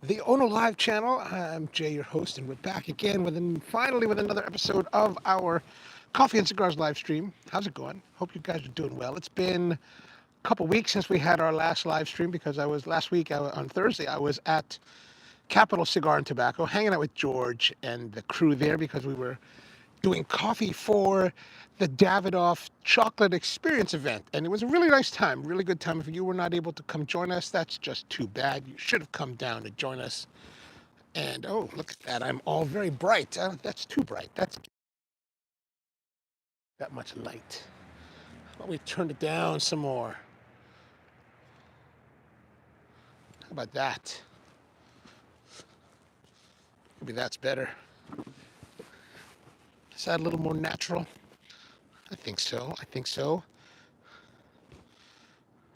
the OnoLive channel. I'm Jay, your host, and we're back again finally with another episode of our Coffee and Cigars live stream. How's it going? Hope you guys are doing well. It's been a couple weeks since we had our last live stream because last week on Thursday I was at Capitol Cigar and Tobacco hanging out with George and the crew there because we were doing coffee for the Davidoff Chocolate Experience event. And it was a really nice time, really good time. If you were not able to come join us, that's just too bad. You should have come down to join us. And oh, look at that. I'm all very bright. That's too bright. That's that much light. Why don't we turn it down some more? How about that? Maybe that's better. Is that a little more natural? I think so. I think so.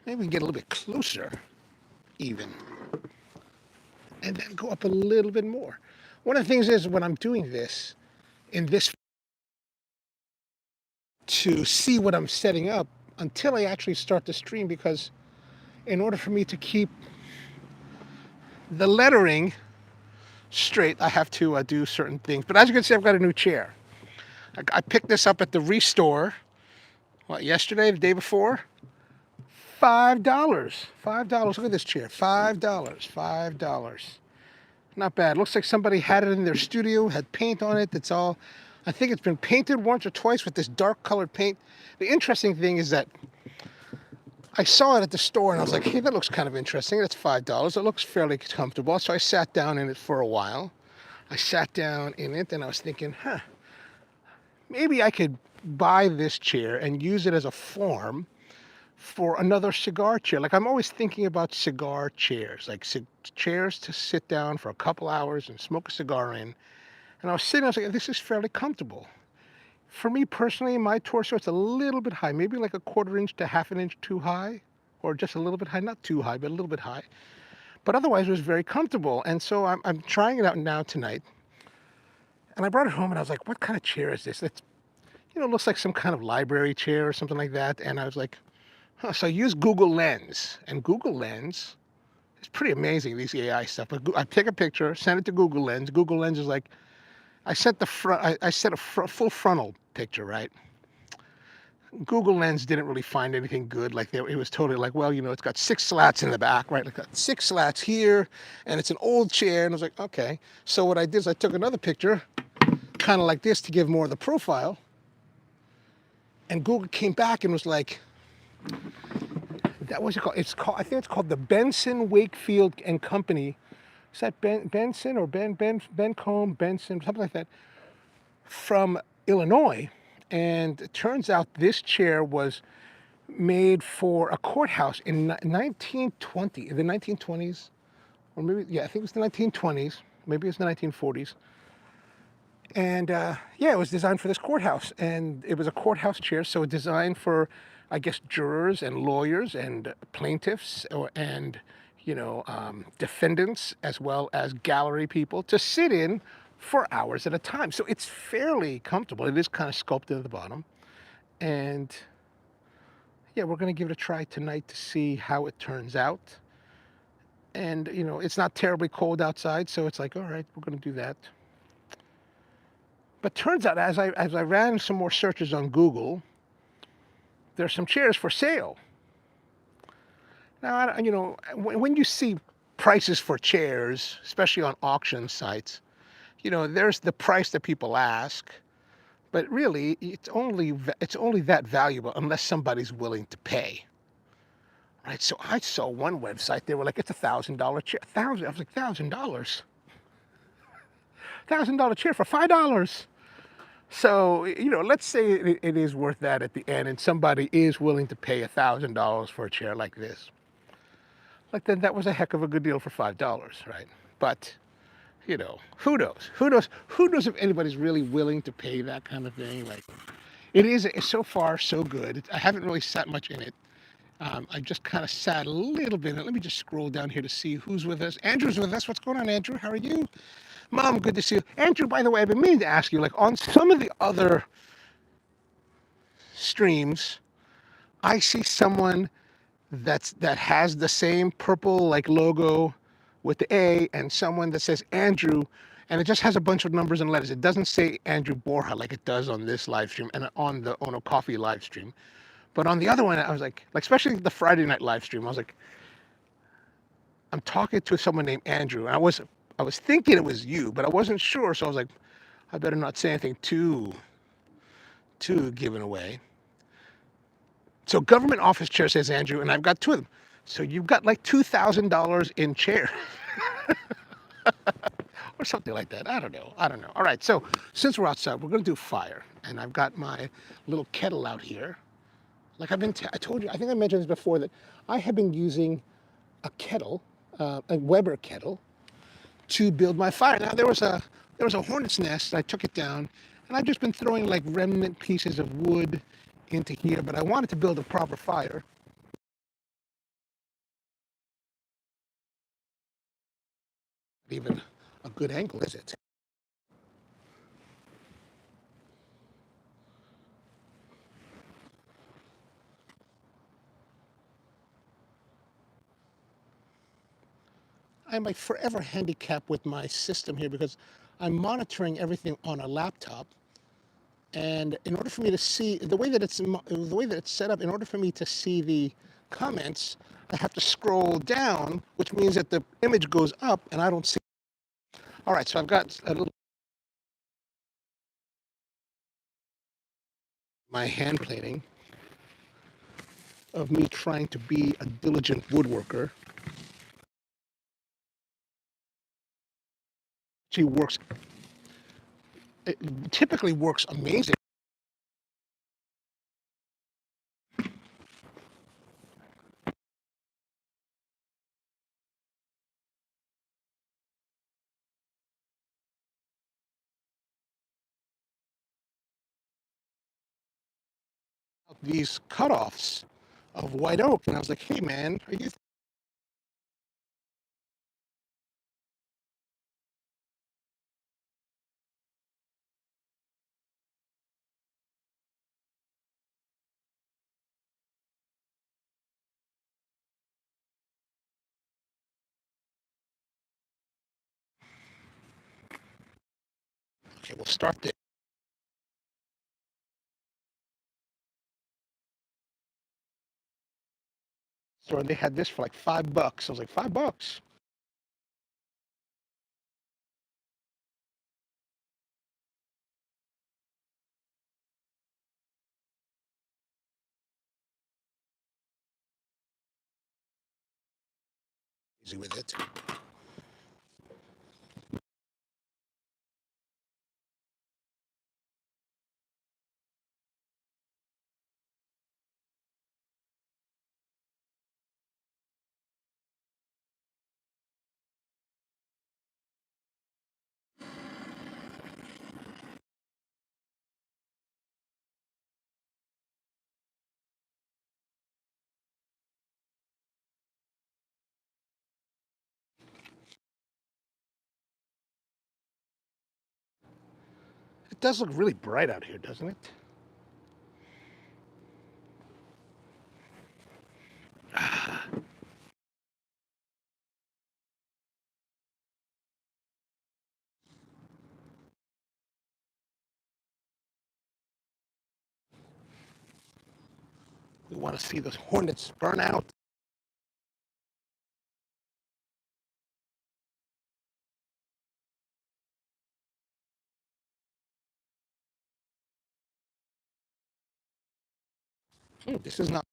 Maybe we can get a little bit closer, even, and then go up a little bit more. One of the things is when I'm doing this, in this, to see what I'm setting up until I actually start the stream, because in order for me to keep the lettering straight, I have to do certain things. But as you can see, I've got a new chair. I picked this up at the Restore, yesterday, the day before? $5. $5. Look at this chair. $5. $5. Not bad. Looks like somebody had it in their studio, had paint on it. It's all, I think it's been painted once or twice with this dark colored paint. The interesting thing is that I saw it at the store and I was like, hey, that looks kind of interesting. That's $5. It looks fairly comfortable. So I sat down in it for a while. I sat down in it and I was thinking, maybe I could buy this chair and use it as a form for another cigar chair. Like, I'm always thinking about cigar chairs, like chairs to sit down for a couple hours and smoke a cigar in. And I was sitting, I was like, this is fairly comfortable. For me personally, my torso, it's a little bit high, maybe like a quarter inch to half an inch too high, or just a little bit high, not too high, but a little bit high. But otherwise, it was very comfortable. And so I'm trying it out now tonight. And I brought it home and I was like, what kind of chair is this? It's, it looks like some kind of library chair or something like that. And I was like, so I used Google Lens. And Google Lens is pretty amazing, these AI stuff. But I take a picture, send it to Google Lens. Google Lens is like, I set the front. I set a full frontal picture, right? Google Lens didn't really find anything good. Like it was totally like, well, it's got 6 slats in the back, right? It's got 6 slats here, and it's an old chair. And I was like, okay. So what I did is I took another picture, kind of like this, to give more of the profile. And Google came back and was like, that was it called? It's called. I think it's called the Benson Wakefield and Company. Is that Benson or Bencombe Benson, something like that, from Illinois. And it turns out this chair was made for a courthouse in 1920, the 1920s, or maybe, yeah, I think it was the 1920s, maybe it's the 1940s. And yeah, it was designed for this courthouse, and it was a courthouse chair, so designed for, I guess, jurors and lawyers and plaintiffs and defendants, as well as gallery people, to sit in for hours at a time. So it's fairly comfortable. It is kind of sculpted at the bottom, and yeah, we're going to give it a try tonight to see how it turns out. And it's not terribly cold outside, so it's like, all right, we're going to do that. But turns out, as I ran some more searches on Google, there's some chairs for sale. Now, when you see prices for chairs, especially on auction sites, there's the price that people ask, but really it's only that valuable unless somebody's willing to pay. Right? So I saw one website, they were like, it's $1,000 chair. I was like, $1,000? $1,000 chair for $5. So, let's say it is worth that at the end, and somebody is willing to pay $1,000 for a chair like this. Like, then that was a heck of a good deal for $5, right? But, who knows? Who knows? Who knows if anybody's really willing to pay that kind of thing? Like, it's so far so good. I haven't really sat much in it. I just kind of sat a little bit. Let me just scroll down here to see who's with us. Andrew's with us. What's going on, Andrew? How are you? Mom, good to see you. Andrew, by the way, I've been meaning to ask you, like, on some of the other streams, I see someone that has the same purple, like, logo with the A and someone that says Andrew, and it just has a bunch of numbers and letters. It doesn't say Andrew Borja like it does on this live stream and on the Ono Coffee live stream. But on the other one, I was like especially the Friday night live stream, I was like, I'm talking to someone named Andrew. And I was thinking it was you, but I wasn't sure. So I was like, I better not say anything too given away. So government office chair says Andrew, and I've got two of them. So you've got like $2,000 in chair. Or something like that. I don't know. I don't know. All right. So since we're outside, we're going to do fire. And I've got my little kettle out here. Like I told you, I think I mentioned this before, that I have been using a kettle, a Weber kettle, to build my fire. Now there was a hornet's nest. I took it down, and I've just been throwing like remnant pieces of wood into here. But I wanted to build a proper fire. Even a good angle, is it? I'm like forever handicapped with my system here because I'm monitoring everything on a laptop. And in order for me to see the way that it's set up, in order for me to see the comments, I have to scroll down, which means that the image goes up and I don't see. All right, so I've got a little my hand planing of me trying to be a diligent woodworker. She works. It typically works amazing. These cutoffs of white oak, and I was like, "Hey, man, are you?" Okay, we'll start there. So they had this for like $5. I was like, $5. Easy with it. It does look really bright out here, doesn't it? We want to see those hornets burn out. This is not.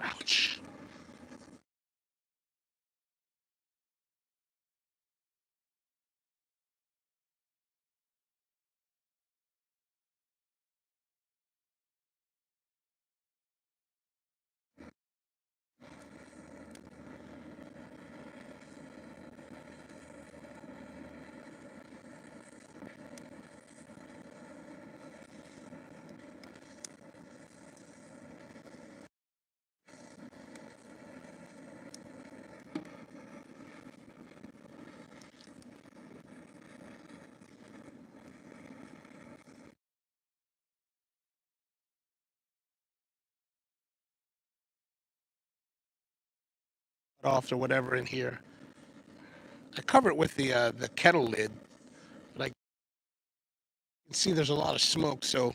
Ouch. Off or whatever in here. I cover it with the kettle lid, but I can see there's a lot of smoke, so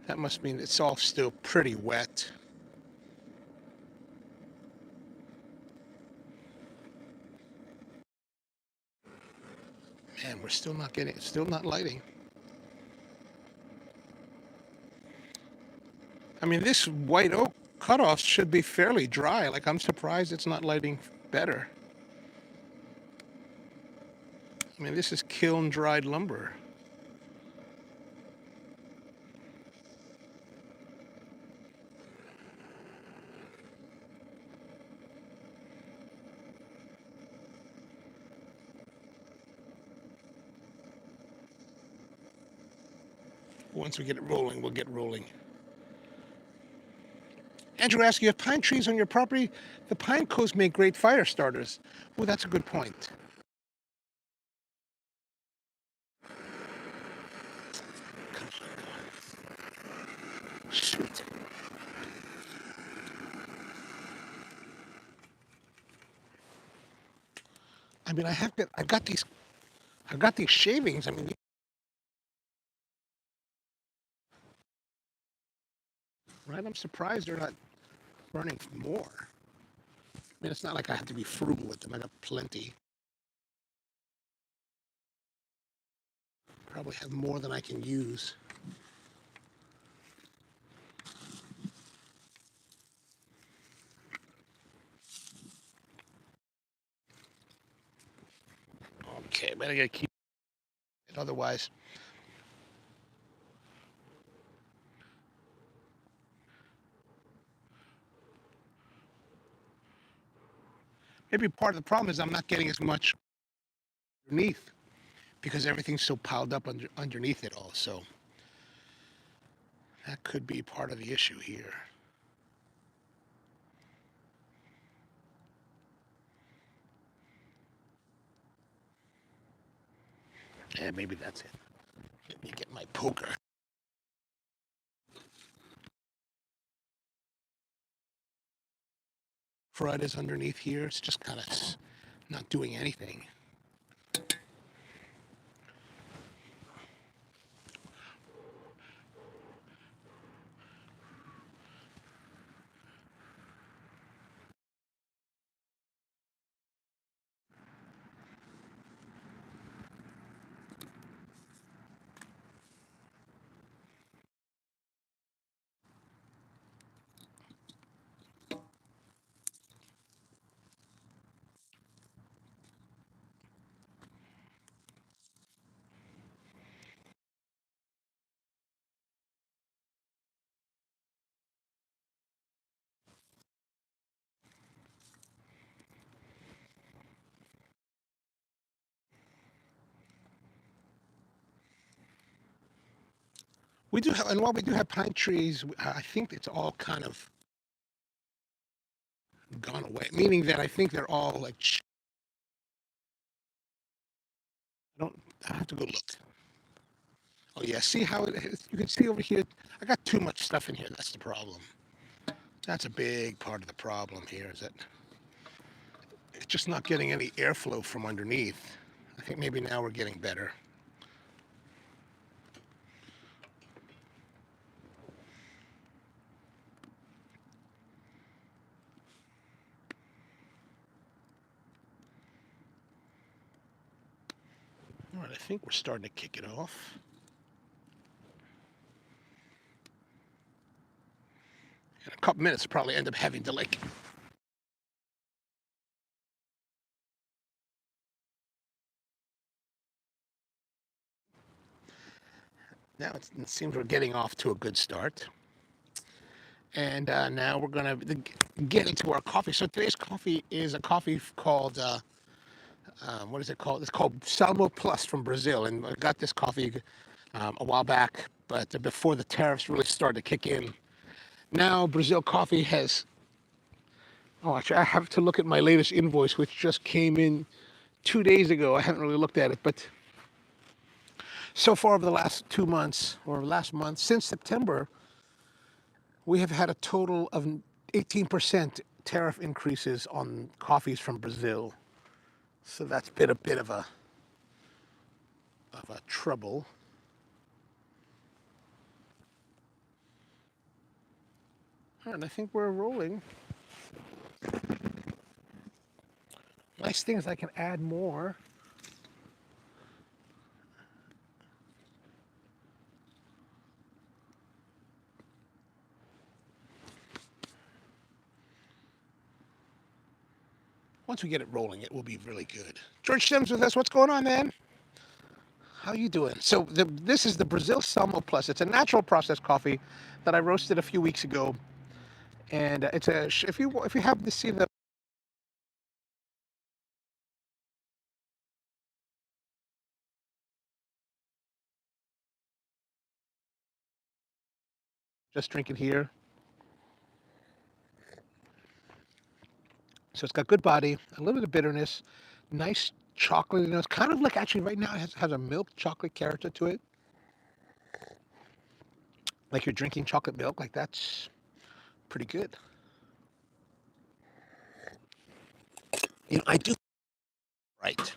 that must mean it's all still pretty wet. Man, we're still not getting, still not lighting. I mean, this white oak cutoff should be fairly dry. Like, I'm surprised it's not lighting better. I mean, this is kiln dried lumber. Once we get it rolling, we'll get rolling. Andrew asked you have pine trees on your property. The pine cones make great fire starters. Oh, that's a good point. Shoot. I mean, I've got these shavings. I mean, right? I'm surprised they're not burning more. I mean, it's not like I have to be frugal with them. I got plenty. Probably have more than I can use. Okay, but I gotta keep it. Otherwise, maybe part of the problem is I'm not getting as much underneath because everything's so piled up underneath it all. So that could be part of the issue here. Yeah, maybe that's it. Let me get my poker. Crud is underneath here. It's just kind of not doing anything. We do have, and while we do have pine trees, I think it's all kind of gone away. Meaning that I think they're all like. I don't. I have to go look. Oh yeah, see how it is? You can see over here. I got too much stuff in here. That's the problem. That's a big part of the problem here. Is that it's just not getting any airflow from underneath. I think maybe now we're getting better. All right, I think we're starting to kick it off. And couple minutes, I'll probably end up having to like. Now it seems we're getting off to a good start. And now we're going to get into our coffee. So today's coffee is a coffee called, what is it called? It's called Salmo Plus from Brazil. And I got this coffee a while back, but before the tariffs really started to kick in. Now Brazil coffee has, oh, actually, I have to look at my latest invoice, which just came in 2 days ago. I haven't really looked at it, but so far over the last 2 months, or last month, since September, we have had a total of 18% tariff increases on coffees from Brazil. So that's been a bit of a trouble. And I think we're rolling. Nice thing is I can add more. Once we get it rolling, it will be really good. George Sims with us. What's going on, man? How you doing? So this is the Brazil Salmo Plus. It's a natural processed coffee that I roasted a few weeks ago, and it's a if you have to see the just drink it here. So it's got good body, a little bit of bitterness, nice chocolate. It's kind of like actually right now it has a milk chocolate character to it, like you're drinking chocolate milk. Like that's pretty good. I do right.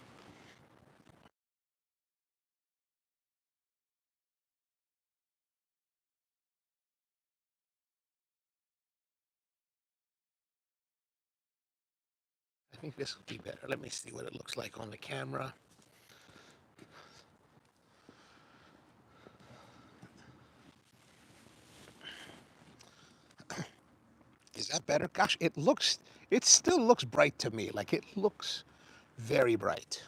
I think this will be better. Let me see what it looks like on the camera. Is that better? Gosh, it still looks bright to me. Like it looks very bright.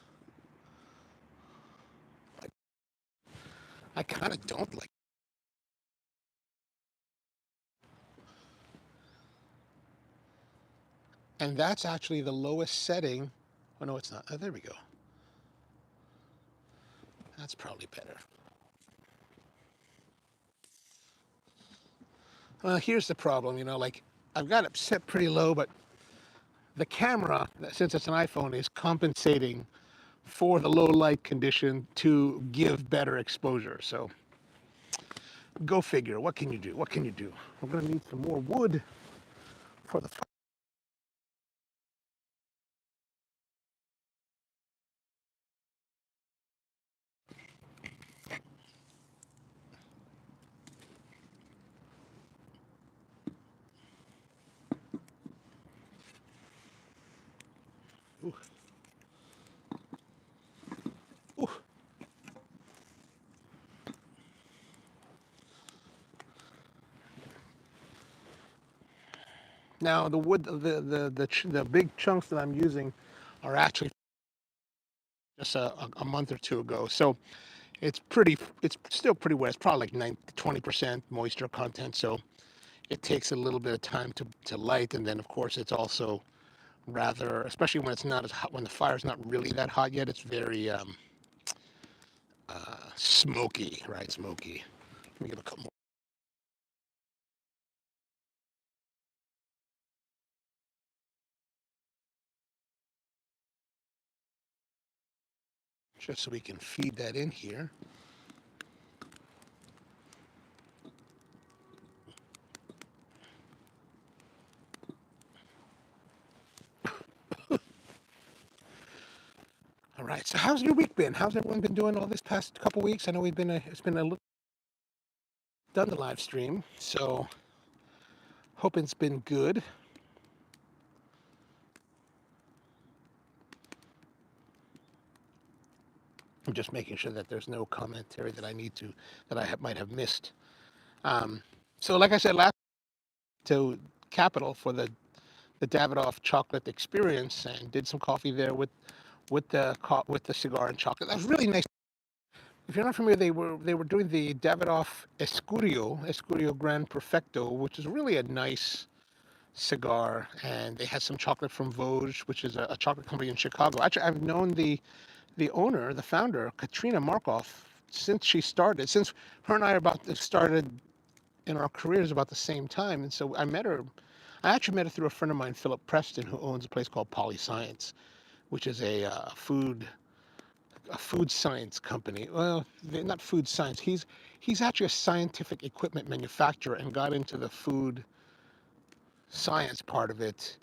Like, I kind of don't like. And that's actually the lowest setting. Oh no, it's not. Oh, there we go. That's probably better. Well, here's the problem. Like I've got it set pretty low, but the camera, since it's an iPhone, is compensating for the low light condition to give better exposure. So go figure. What can you do? What can you do? We're going to need some more wood for the fire. Ooh. Ooh. Now the wood, the big chunks that I'm using are actually just a month or two ago. So it's still pretty wet. It's probably like 20% moisture content. So it takes a little bit of time to light. And then of course it's also rather, especially when it's not as hot, when the fire's not really that hot yet, it's very smoky, right? Smoky. Let me get a couple more. Just so we can feed that in here. All right. So how's your week been? How's everyone been doing all this past couple weeks? I know it's been a little done the live stream, so hoping it's been good. I'm just making sure that there's no commentary that I need to that might have missed. Um, so like I said last, to Capitol for the Davidoff chocolate experience and did some coffee there with the cigar and chocolate. That was really nice. If you're not familiar, they were doing the Davidoff Escurio Gran Perfecto, which is really a nice cigar, and they had some chocolate from Vosges, which is a chocolate company in Chicago. Actually, I've known the owner, the founder, Katrina Markoff, since she started. Since her and I are about to started in our careers about the same time, and so I met her. I actually met her through a friend of mine, Philip Preston, who owns a place called Polyscience, which is a food science company. Well, not food science. He's actually a scientific equipment manufacturer and got into the food science part of it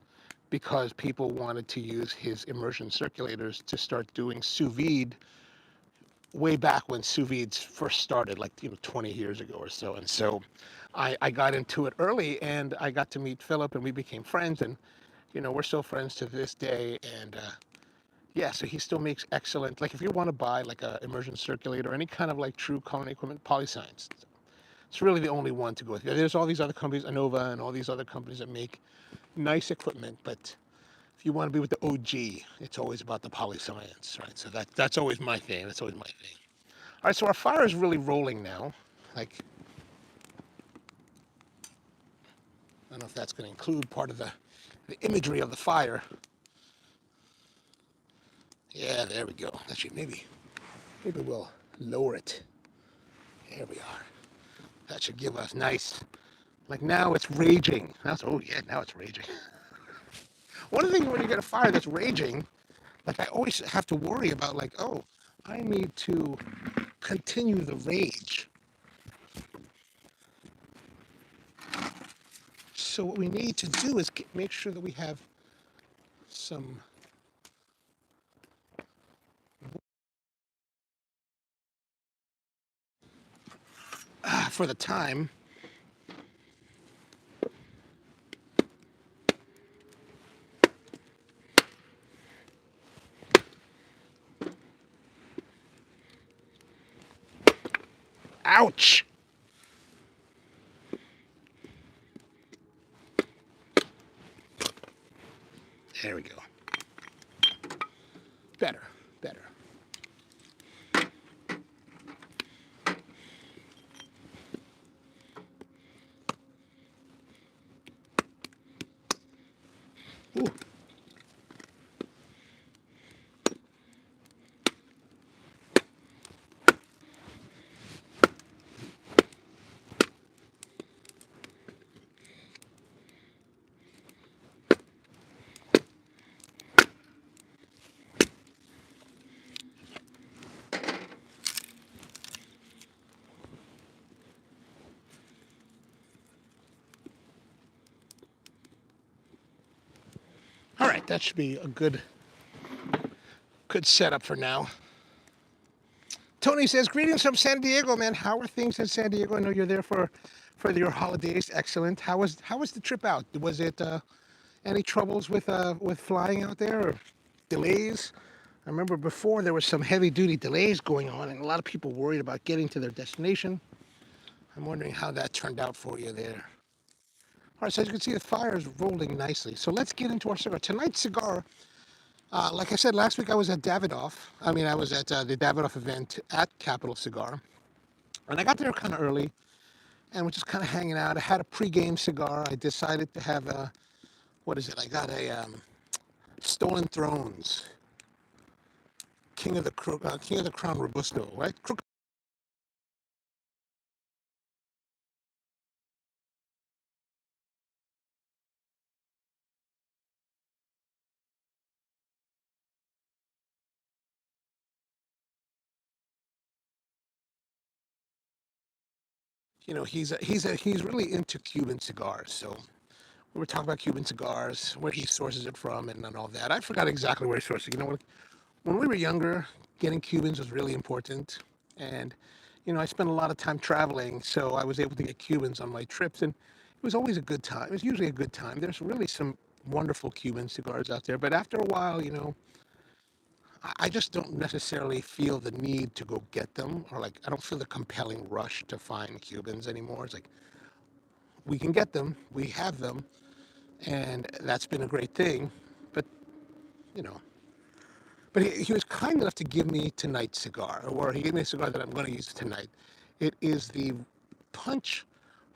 because people wanted to use his immersion circulators to start doing sous vide way back when sous vides first started, like 20 years ago or so. And so I got into it early, and I got to meet Philip, and we became friends, and we're still friends to this day. And yeah, so he still makes excellent. Like if you want to buy like a immersion circulator or any kind of like true culinary equipment, Polyscience. It's really the only one to go with. There's all these other companies, Anova, and all these other companies that make nice equipment, but if you want to be with the OG, it's always about the Polyscience, right? So that's always my thing. That's always my thing. All right, so our fire is really rolling now. Like, I don't know if that's going to include part of the imagery of the fire. Yeah, there we go. Actually, maybe we'll lower it. There we are. That should give us nice. Like now it's raging. Oh yeah, now it's raging. One of the things when you get a fire that's raging, like I always have to worry about like, oh, I need to continue the rage. So what we need to do is make sure that we have some for the time. Ouch! There we go. Better, better. Ooh. All right, that should be a good setup for now. Tony says, greetings from San Diego, man. How are things in San Diego? I know you're there for your holidays. Excellent. How was the trip out? Was it any troubles with flying out there or delays? I remember before there was some heavy duty delays going on and a lot of people worried about getting to their destination. I'm wondering how that turned out for you there. All right, so as you can see, the fire is rolling nicely. So let's get into our cigar. Tonight's cigar, like I said, last week I was at Davidoff. I was at the Davidoff event at Capitol Cigar. And I got there kind of early and was just kind of hanging out. I had a pre-game cigar. I decided to have what is it? I got a Stolen Thrones, King of the Crown Robusto, right? He's really into Cuban cigars. So we were talking about Cuban cigars, where he sources it from, and all that. I forgot exactly where he sources it. When we were younger, getting Cubans was really important, and I spent a lot of time traveling, so I was able to get Cubans on my trips, and it was always a good time. It was usually a good time. There's really some wonderful Cuban cigars out there, but after a while, I just don't necessarily feel the need to go get them, or like I don't feel the compelling rush to find Cubans anymore. It's like we can get them, we have them, and that's been a great thing. But, you know, but he was kind enough to give me tonight's cigar, or he gave me a cigar that I'm going to use tonight. It is the Punch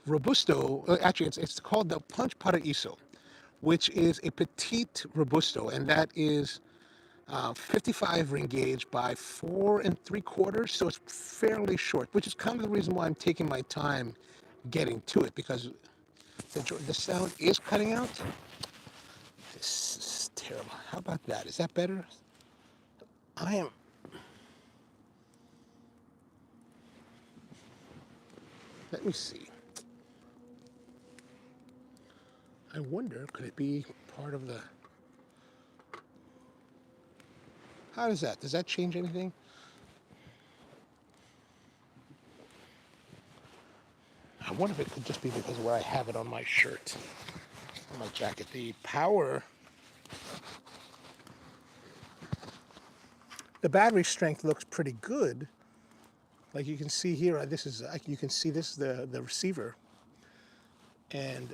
Robusto. Actually, it's called the Punch Paraiso, which is a petite Robusto, and that is 55 ring gauge by 4 3/4, so it's fairly short, which is kind of the reason why I'm taking my time getting to it, because the sound is cutting out. This is terrible. How about that? Is that better? I am. Let me see. I wonder, could it be part of the. How does that? Does that change anything? I wonder if it could just be because of where I have it on my shirt, on my jacket. The power, the battery strength looks pretty good. Like you can see here, you can see this is the receiver. And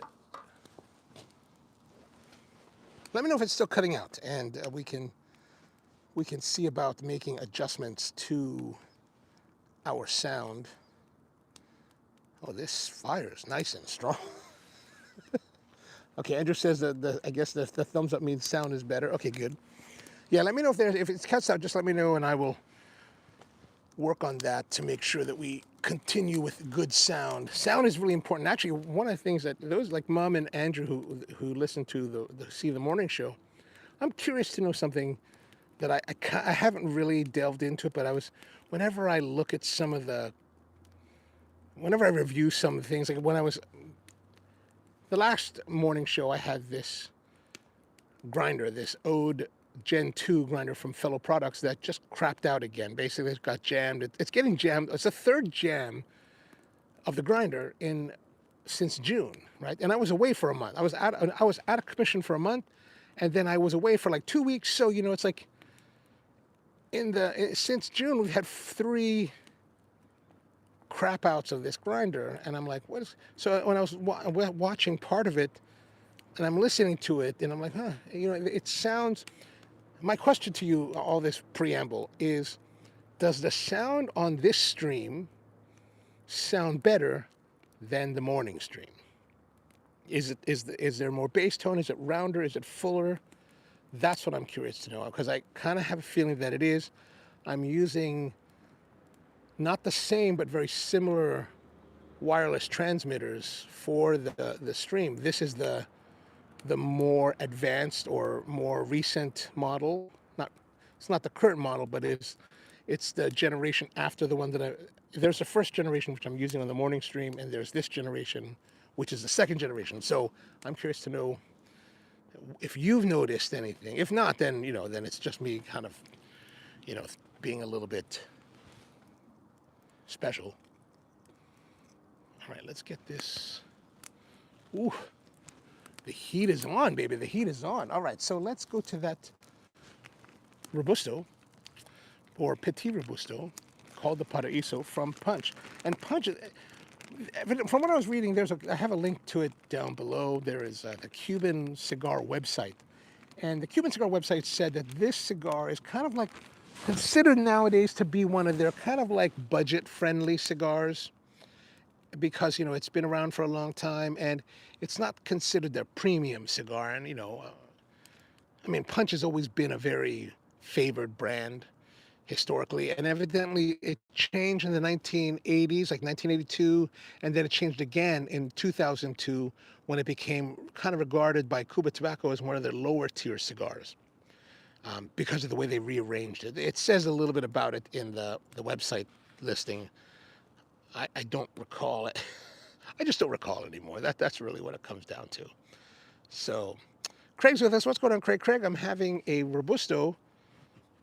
let me know if it's still cutting out, and we can see about making adjustments to our sound. Oh, this fire is nice and strong. Okay, Andrew says that I guess the thumbs up means sound is better. Okay, good. Yeah, let me know if it cuts out. Just let me know, and I will work on that to make sure that we continue with good sound. Sound is really important. Actually, one of the things that those like Mom and Andrew who listen to the morning show, I'm curious to know something that I haven't really delved into it, but whenever I look at whenever I review some of the things, like when I was, the last morning show, I had this grinder, this Ode Gen 2 grinder from Fellow Products that just crapped out again. Basically, it got jammed. It's getting jammed. It's the third jam of the grinder since June, right? And I was away for a month. I was out of commission for a month, and then I was away for like 2 weeks. So it's like since June we've had 3 crap outs of this grinder, and I'm like, what is? So when I was watching part of it, and I'm listening to it, and I'm like, huh, it sounds. My question to you, all this preamble, is: does the sound on this stream sound better than the morning stream? Is there more bass tone? Is it rounder? Is it fuller? That's what I'm curious to know, because I kind of have a feeling that it is. I'm using not the same but very similar wireless transmitters for the stream. This is the more advanced or more recent model. It's not the current model, but it's the generation after the one there's the first generation which I'm using on the morning stream, and there's this generation which is the second generation. So I'm curious to know if you've noticed anything. If not, then then it's just me kind of being a little bit special. All right, let's get this. Ooh, the heat is on, baby. The heat is on. All right, so let's go to that Robusto, or Petit Robusto, called the Paraiso from Punch. And Punch, from what I was reading, I have a link to it down below. There is the Cuban cigar website. And the Cuban cigar website said that this cigar is kind of like considered nowadays to be one of their kind of like budget-friendly cigars, because it's been around for a long time, and it's not considered a premium cigar. And I mean, Punch has always been a very favored brand historically, and evidently it changed in the 1980s, like 1982, and then it changed again in 2002 when it became kind of regarded by Cuba Tobacco as one of their lower tier cigars, because of the way they rearranged it. It says a little bit about it in the website listing. I don't recall it. I just don't recall it anymore. That's really what it comes down to. So Craig's with us. What's going on, Craig? Craig, I'm having a Robusto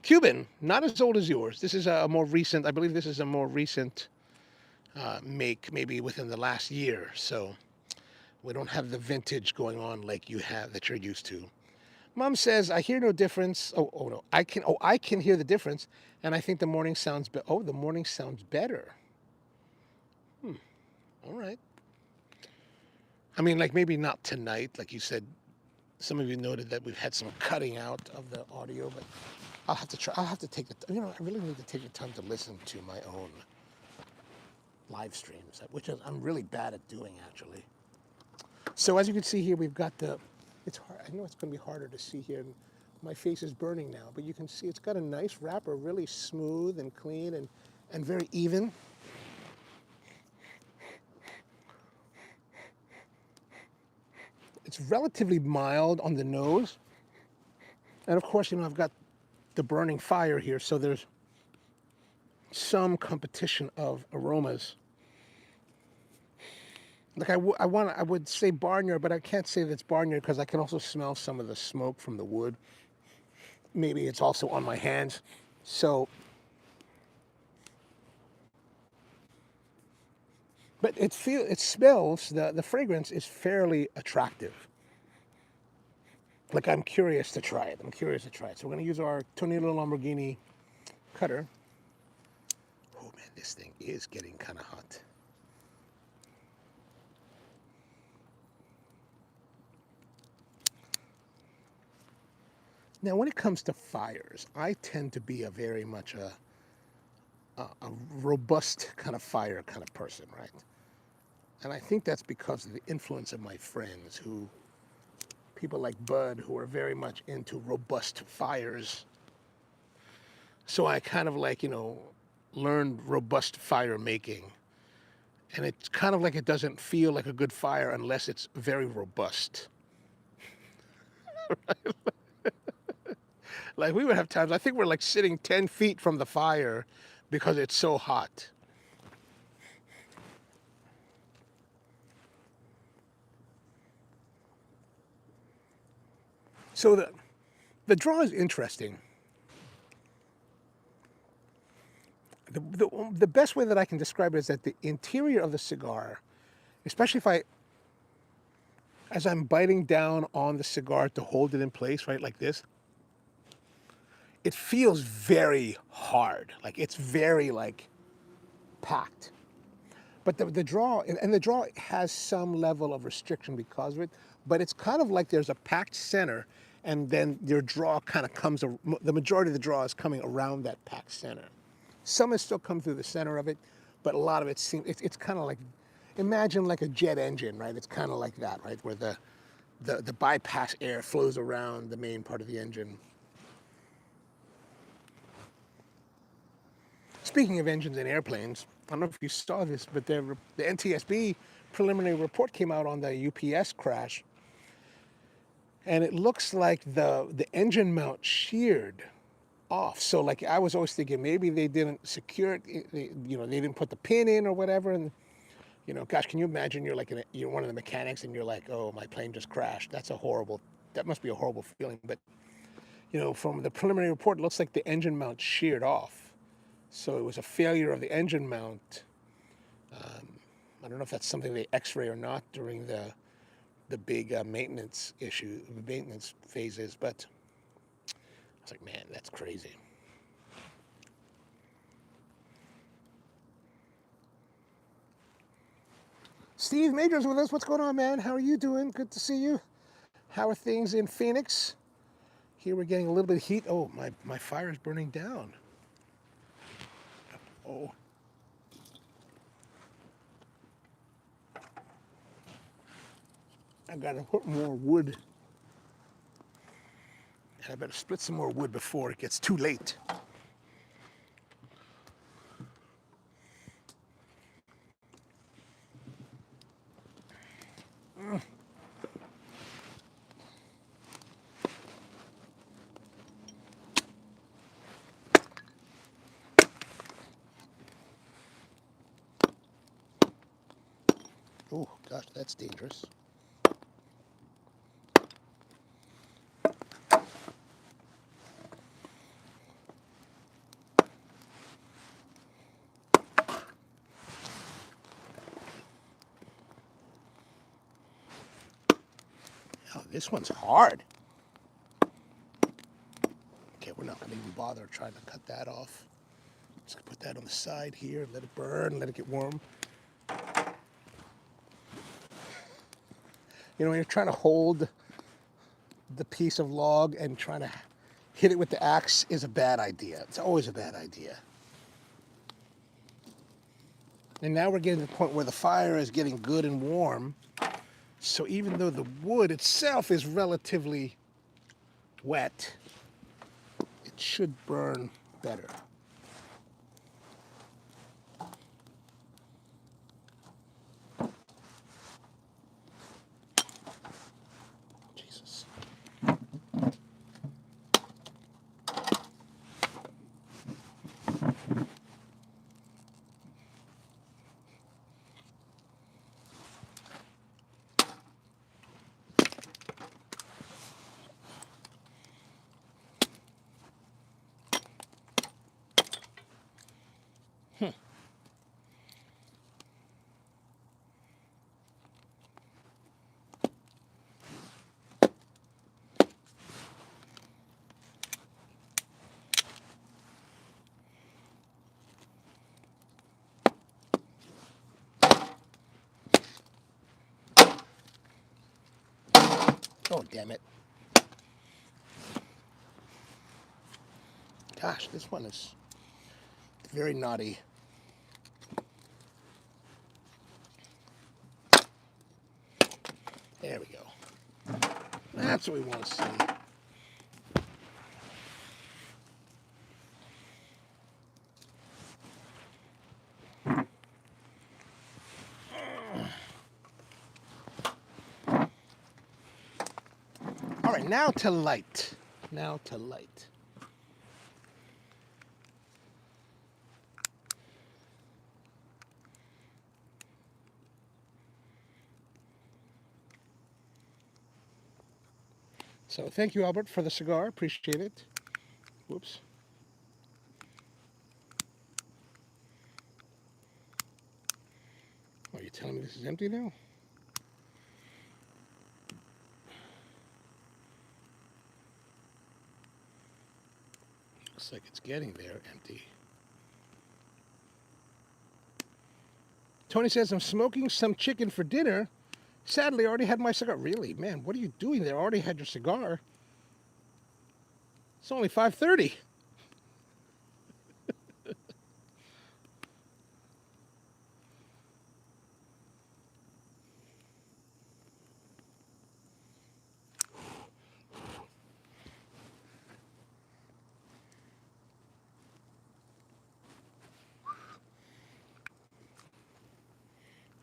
Cuban, not as old as yours. This is a more recent, I believe this is a more recent make, maybe within the last year. So we don't have the vintage going on like you have, that you're used to. Mom says, I hear no difference. Oh no, I can hear the difference. And I think the morning sounds the morning sounds better. All right. I mean, like maybe not tonight, like you said. Some of you noted that we've had some cutting out of the audio, but I'll have to try. I'll have to take the. You know, I really need to take the time to listen to my own live streams, which I'm really bad at doing actually. So as you can see here, we've got the. It's hard. I know it's going to be harder to see here. My face is burning now, but you can see it's got a nice wrapper, really smooth and clean and very even. It's relatively mild on the nose. And of course, you know, I've got the burning fire here, so there's some competition of aromas. Like I would say barnyard, but I can't say that it's barnyard because I can also smell some of the smoke from the wood. Maybe it's also on my hands. So, but it smells, the fragrance is fairly attractive. Like I'm curious to try it. I'm curious to try it. So we're gonna use our Tonino Lamborghini cutter. Oh man, this thing is getting kind of hot. Now, when it comes to fires, I tend to be a very much a robust kind of fire kind of person, right? And I think that's because of the influence of my friends people like Bud, who are very much into robust fires. So I kind of like, you know, learned robust fire making. And it's kind of like it doesn't feel like a good fire unless it's very robust. Like we would have times, I think we're like sitting 10 feet from the fire because it's so hot. So the draw is interesting. The best way that I can describe it is that the interior of the cigar, especially as I'm biting down on the cigar to hold it in place, right, like this, it feels very hard. Like it's very like packed. But the draw, and the draw has some level of restriction because of it, but it's kind of like there's a packed center, and then your draw kind of comes, the majority of the draw is coming around that packed center. Some has still come through the center of it, but a lot of it seems, it's kind of like, imagine like a jet engine, right? It's kind of like that, right? Where the bypass air flows around the main part of the engine. Speaking of engines and airplanes, I don't know if you saw this, but the NTSB preliminary report came out on the UPS crash, and it looks like the engine mount sheared off. So like I was always thinking maybe they didn't secure it, you know, they didn't put the pin in or whatever. And you know, gosh, can you imagine you're one of the mechanics and you're like, oh, my plane just crashed. That must be a horrible feeling. But you know, from the preliminary report, it looks like the engine mount sheared off. So it was a failure of the engine mount. I don't know if that's something they X-ray or not during the big maintenance phases, but I was like, man, that's crazy. Steve Major's with us. What's going on, man? How are you doing? Good to see you. How are things in Phoenix? Here we're getting a little bit of heat. Oh, my fire is burning down. Oh. I gotta put more wood. And I better split some more wood before it gets too late. Oh, gosh, that's dangerous. Oh, this one's hard. Okay, we're not gonna even bother trying to cut that off. Just put that on the side here, let it burn, let it get warm. You know, when you're trying to hold the piece of log and trying to hit it with the axe is a bad idea. It's always a bad idea. And now we're getting to the point where the fire is getting good and warm. So even though the wood itself is relatively wet, it should burn better. Jesus. Oh, damn it. Gosh, this one is very naughty. There we go. That's what we want to see. All right, now to light. Now to light. So thank you, Albert, for the cigar. Appreciate it. Whoops. Are you telling me this is empty now? Looks like it's getting there empty. Tony says, I'm smoking some chicken for dinner. Sadly, I already had my cigar. Really? Man, what are you doing there? I already had your cigar. It's only 5:30.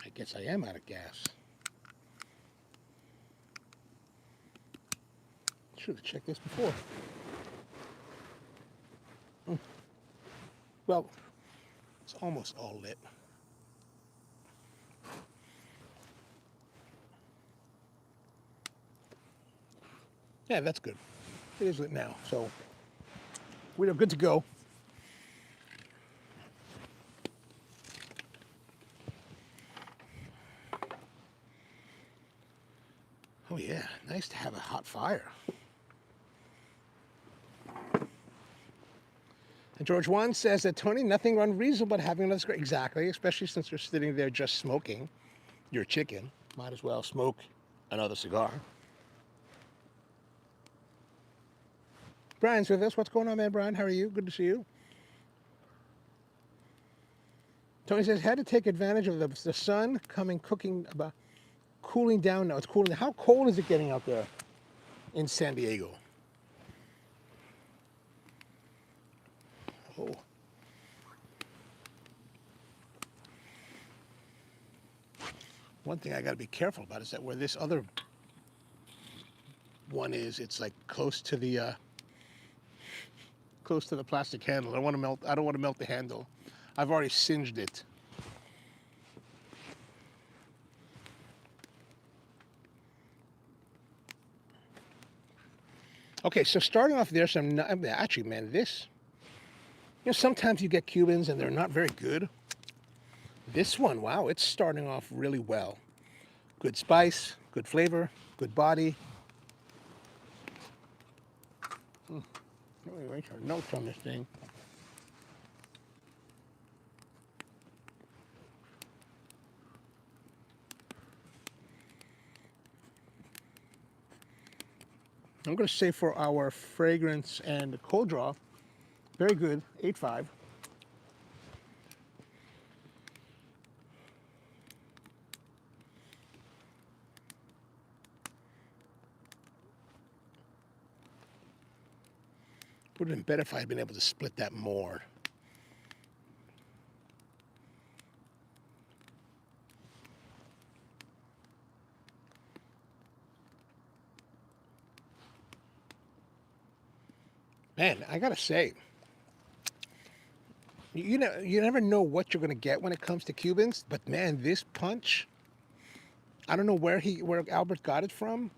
I guess I am out of gas. Should have checked this before. Well, it's almost all lit. Yeah, that's good. It is lit now, so we're good to go. Oh yeah, nice to have a hot fire. And George 1 says that, Tony, nothing unreasonable but having another cigar. Exactly, especially since you're sitting there just smoking your chicken. Might as well smoke another cigar. Brian's with us. What's going on, man, Brian? How are you? Good to see you. Tony says, had to take advantage of the sun coming, cooling down now. It's cooling. How cold is it getting out there in San Diego? Oh. One thing I got to be careful about is that where this other one is, it's like close to the plastic handle. I don't want to melt the handle. I've already singed it. Okay, so starting off there, actually, man, this, sometimes you get Cubans and they're not very good. This one, wow, it's starting off really well. Good spice, good flavor, good body. Let me write our notes on this thing. I'm going to say for our fragrance and cold draw, very good, 8.5. Would have been better if I had been able to split that more. Man, I gotta say, you know, you never know what you're gonna get when it comes to Cubans, but man, this punch, I don't know where Albert got it from,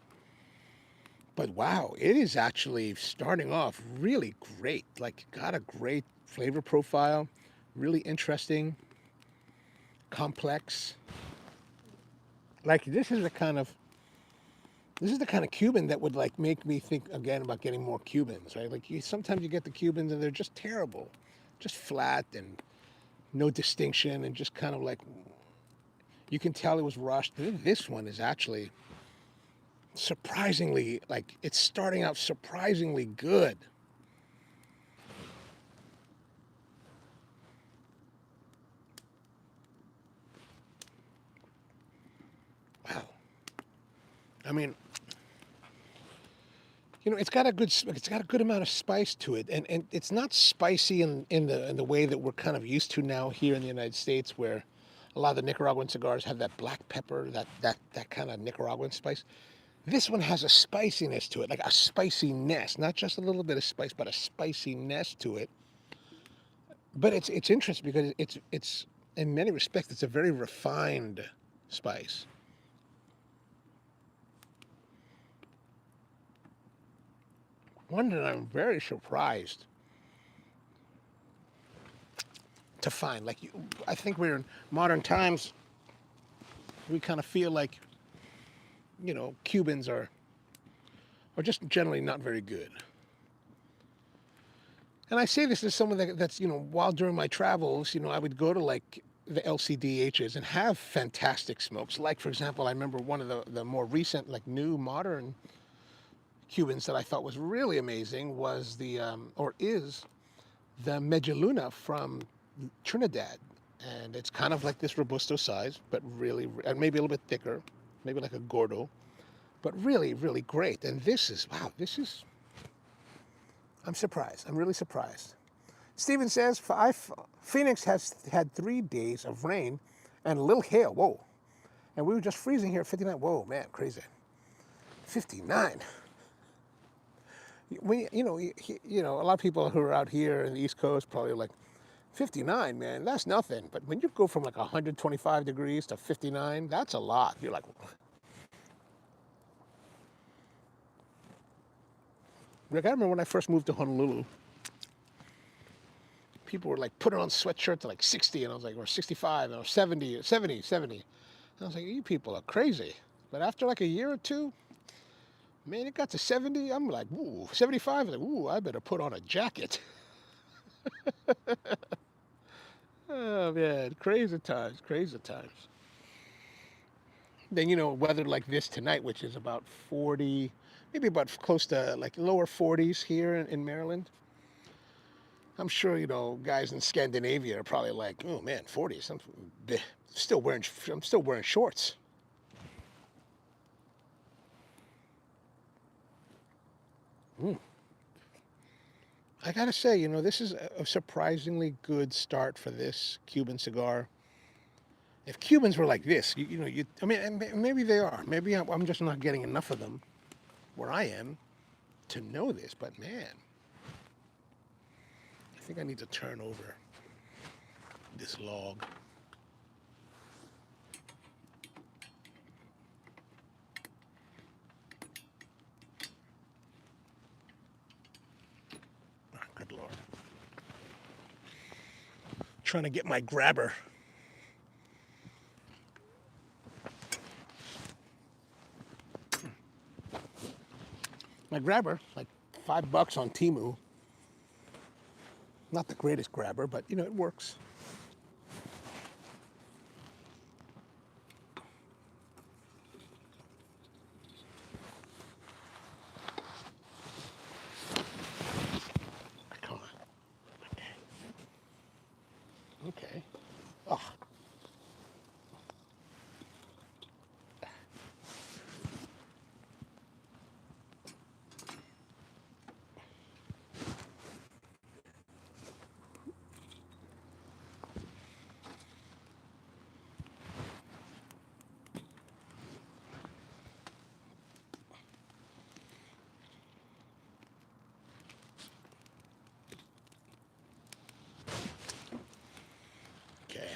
but wow, it is actually starting off really great. Like, got a great flavor profile, really interesting, complex. Like, this is the kind of Cuban that would like make me think again about getting more Cubans, right? Like, sometimes you get the Cubans and they're just terrible, just flat and no distinction, and just kind of like, you can tell it was rushed. This one is actually surprisingly, like, it's starting out surprisingly good. Wow. I mean, you know, it's got a good amount of spice to it, and it's not spicy in the way that we're kind of used to now here in the United States, where a lot of the Nicaraguan cigars have that black pepper, that kind of Nicaraguan spice. This one has a spiciness to it, like a spiciness, not just a little bit of spice, but a spiciness to it. But it's interesting because it's in many respects it's a very refined spice. One that I'm very surprised to find. Like, I think we're in modern times. We kind of feel like, you know, Cubans are just generally not very good. And I say this as someone that's, you know, while during my travels, you know, I would go to like the LCDHs and have fantastic smokes. Like, for example, I remember one of the more recent, like new modern Cubans that I thought was really amazing was or is the Media from Trinidad. And it's kind of like this Robusto size, but really, and maybe a little bit thicker, maybe like a Gordo, but really, really great. And this is, wow, I'm surprised. I'm really surprised. Steven says, Phoenix has had 3 days of rain and a little hail. Whoa. And we were just freezing here at 59. Whoa, man, crazy. 59. A lot of people who are out here in the East Coast probably are like, 59, man, that's nothing. But when you go from like 125 degrees to 59, that's a lot. You're like, Rick, I remember when I first moved to Honolulu, people were like putting on sweatshirts at like 60, and I was like, or 65, or 70, 70, 70. And I was like, you people are crazy. But after like a year or two, man, it got to 70. I'm like, ooh, 75. I'm like, ooh, I better put on a jacket. Oh, man, crazy times, crazy times. Then, you know, weather like this tonight, which is about 40, maybe about close to like lower 40s here in Maryland. I'm sure, you know, guys in Scandinavia are probably like, oh man, 40s. I'm still wearing shorts. Mm. I gotta say, you know, this is a surprisingly good start for this Cuban cigar. If Cubans were like this, I mean, and maybe they are. Maybe I'm just not getting enough of them where I am to know this. But man, I think I need to turn over this log. Oh, good Lord. Trying to get my grabber. My grabber, like $5 on Temu. Not the greatest grabber, but you know, it works.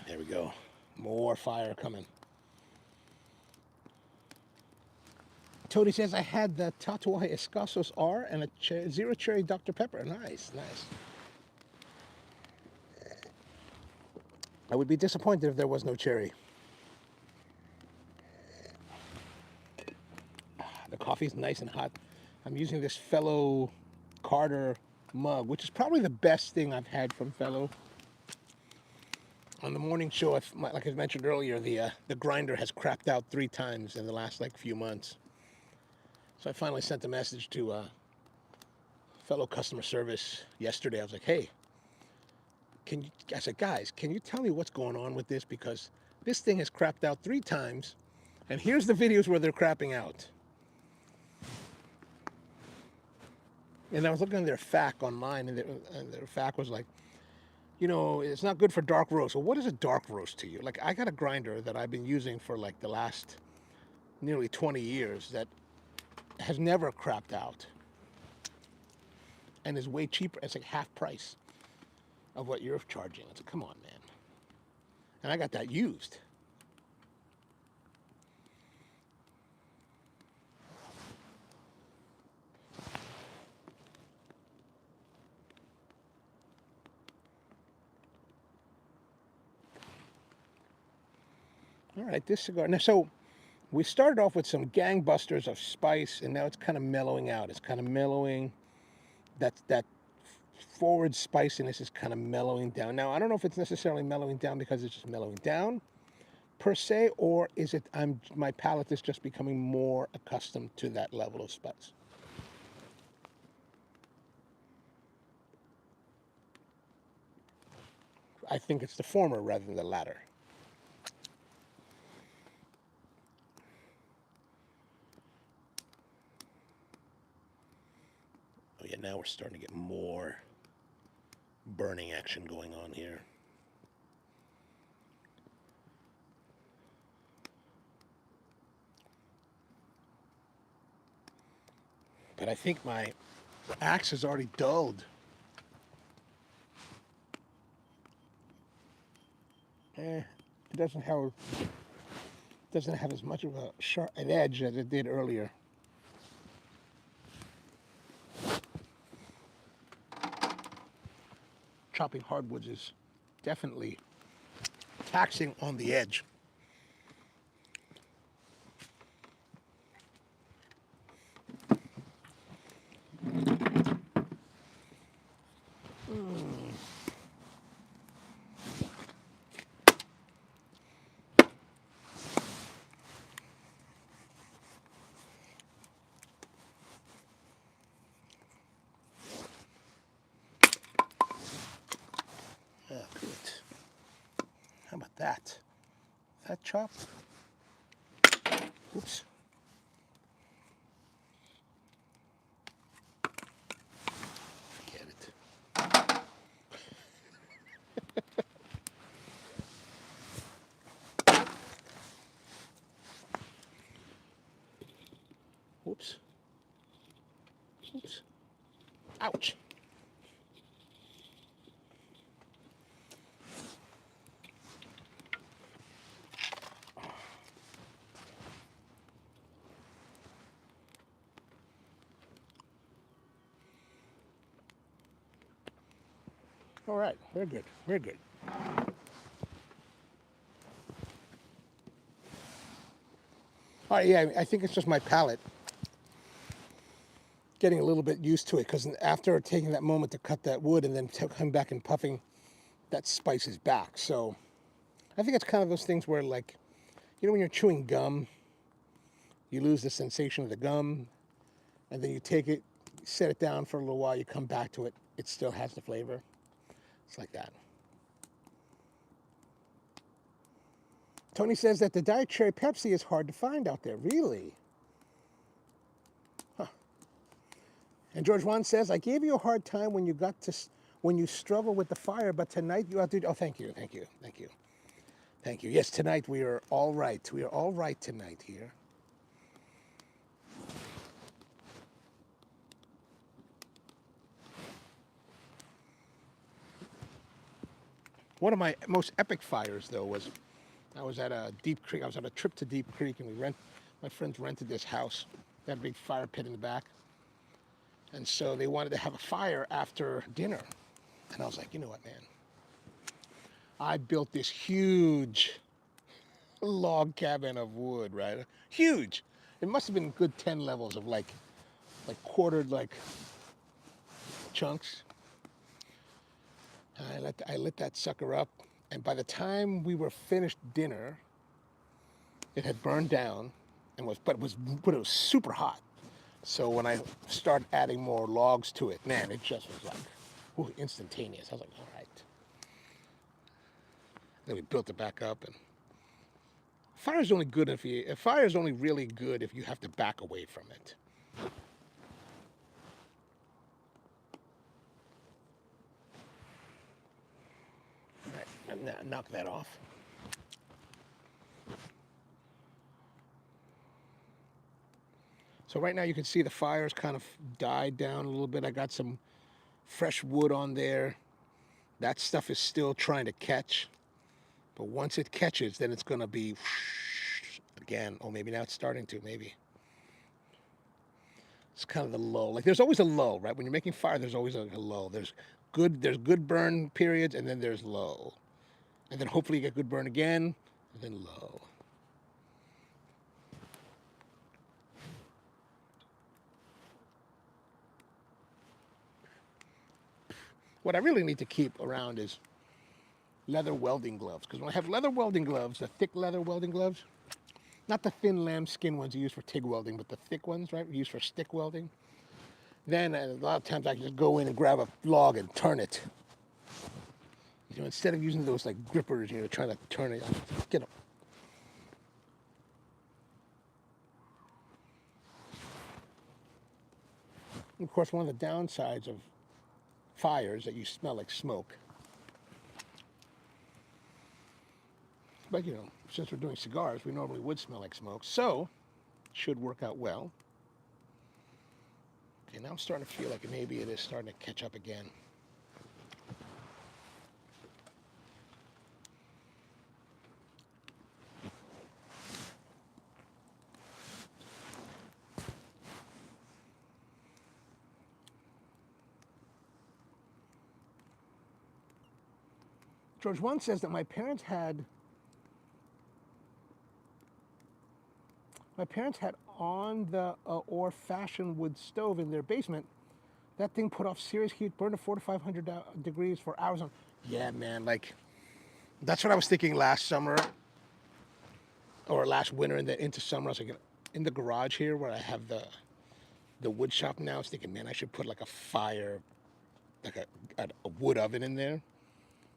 There we go. More fire coming. Tony says, I had the Tatuaje Escasos R and a Zero Cherry Dr. Pepper. Nice, nice. I would be disappointed if there was no cherry. The coffee's nice and hot. I'm using this Fellow Carter mug, which is probably the best thing I've had from Fellow. On the morning show, like I mentioned earlier, the grinder has crapped out 3 times in the last few months. So I finally sent a message to Fellow customer service yesterday. I was like, hey, I said, guys, can you tell me what's going on with this? Because this thing has crapped out 3 times, and here's the videos where they're crapping out. And I was looking at their FAQ online, and their FAQ was like, you know, it's not good for dark roast. Well, what is a dark roast to you? Like, I got a grinder that I've been using for like the last nearly 20 years that has never crapped out and is way cheaper. It's like half price of what you're charging. It's like, come on, man. And I got that used. All right, this cigar. Now, so we started off with some gangbusters of spice, and now it's kind of mellowing out. It's kind of mellowing. That forward spiciness is kind of mellowing down. Now, I don't know if it's necessarily mellowing down because it's just mellowing down per se, or is it my palate is just becoming more accustomed to that level of spice. I think it's the former rather than the latter. Oh yeah, now we're starting to get more burning action going on here. But I think my axe is already dulled. It doesn't have as much of an edge as it did earlier. Chopping hardwoods is definitely taxing on the edge. Good. How about that? That chop? Oops. Forget it. Oops. Oops. Ouch. All right, we're good. We're good. All right, yeah, I think it's just my palate getting a little bit used to it, because after taking that moment to cut that wood and then coming back and puffing, that spice is back. So I think it's kind of those things where, like, you know, when you're chewing gum, you lose the sensation of the gum, and then you take it, set it down for a little while, you come back to it, it still has the flavor. It's like that. Tony says that the Diet Cherry Pepsi is hard to find out there. Really? Huh. And George Juan says, I gave you a hard time when you struggle with the fire, but tonight you outdid. Oh, thank you, thank you, thank you. Thank you. Yes, tonight we are all right. We are all right tonight here. One of my most epic fires, though, was I was at a Deep Creek. I was on a trip to Deep Creek, and my friends rented this house. They had a big fire pit in the back. And so they wanted to have a fire after dinner. And I was like, you know what, man? I built this huge log cabin of wood, right? Huge. It must have been good 10 levels of like quartered like chunks. And I lit that sucker up. And by the time we were finished dinner, it had burned down and but it was super hot. So when I started adding more logs to it, man, it just was like, ooh, instantaneous. I was like, all right. Then we built it back up, and fire is only good fire is only really good if you have to back away from it. All right, knock that off. So right now you can see the fire's kind of died down a little bit. I got some fresh wood on there. That stuff is still trying to catch. But once it catches, then it's going to be again. Oh, maybe now it's starting to, maybe. It's kind of the lull. Like there's always a lull, right? When you're making fire, there's always a lull. There's good burn periods, and then there's lull. And then hopefully you get good burn again, and then lull. What I really need to keep around is leather welding gloves. Because when I have leather welding gloves, the thick leather welding gloves, not the thin lambskin ones you use for TIG welding, but the thick ones, right, used for stick welding, then a lot of times I can just go in and grab a log and turn it. You know, instead of using those like grippers, you know, trying to turn it, get them. Of course, one of the downsides of fires that you smell like smoke. But you know, since we're doing cigars, we normally would smell like smoke, so it should work out well. Okay, now I'm starting to feel like maybe it is starting to catch up again. George 1 says that my parents had on the or fashion wood stove in their basement. That thing put off serious heat, burned to 400 to 500 degrees for hours. Yeah, man, like that's what I was thinking last summer or last winter into summer. I was like in the garage here where I have the wood shop now. I was thinking, man, I should put like a fire, like a wood oven in there.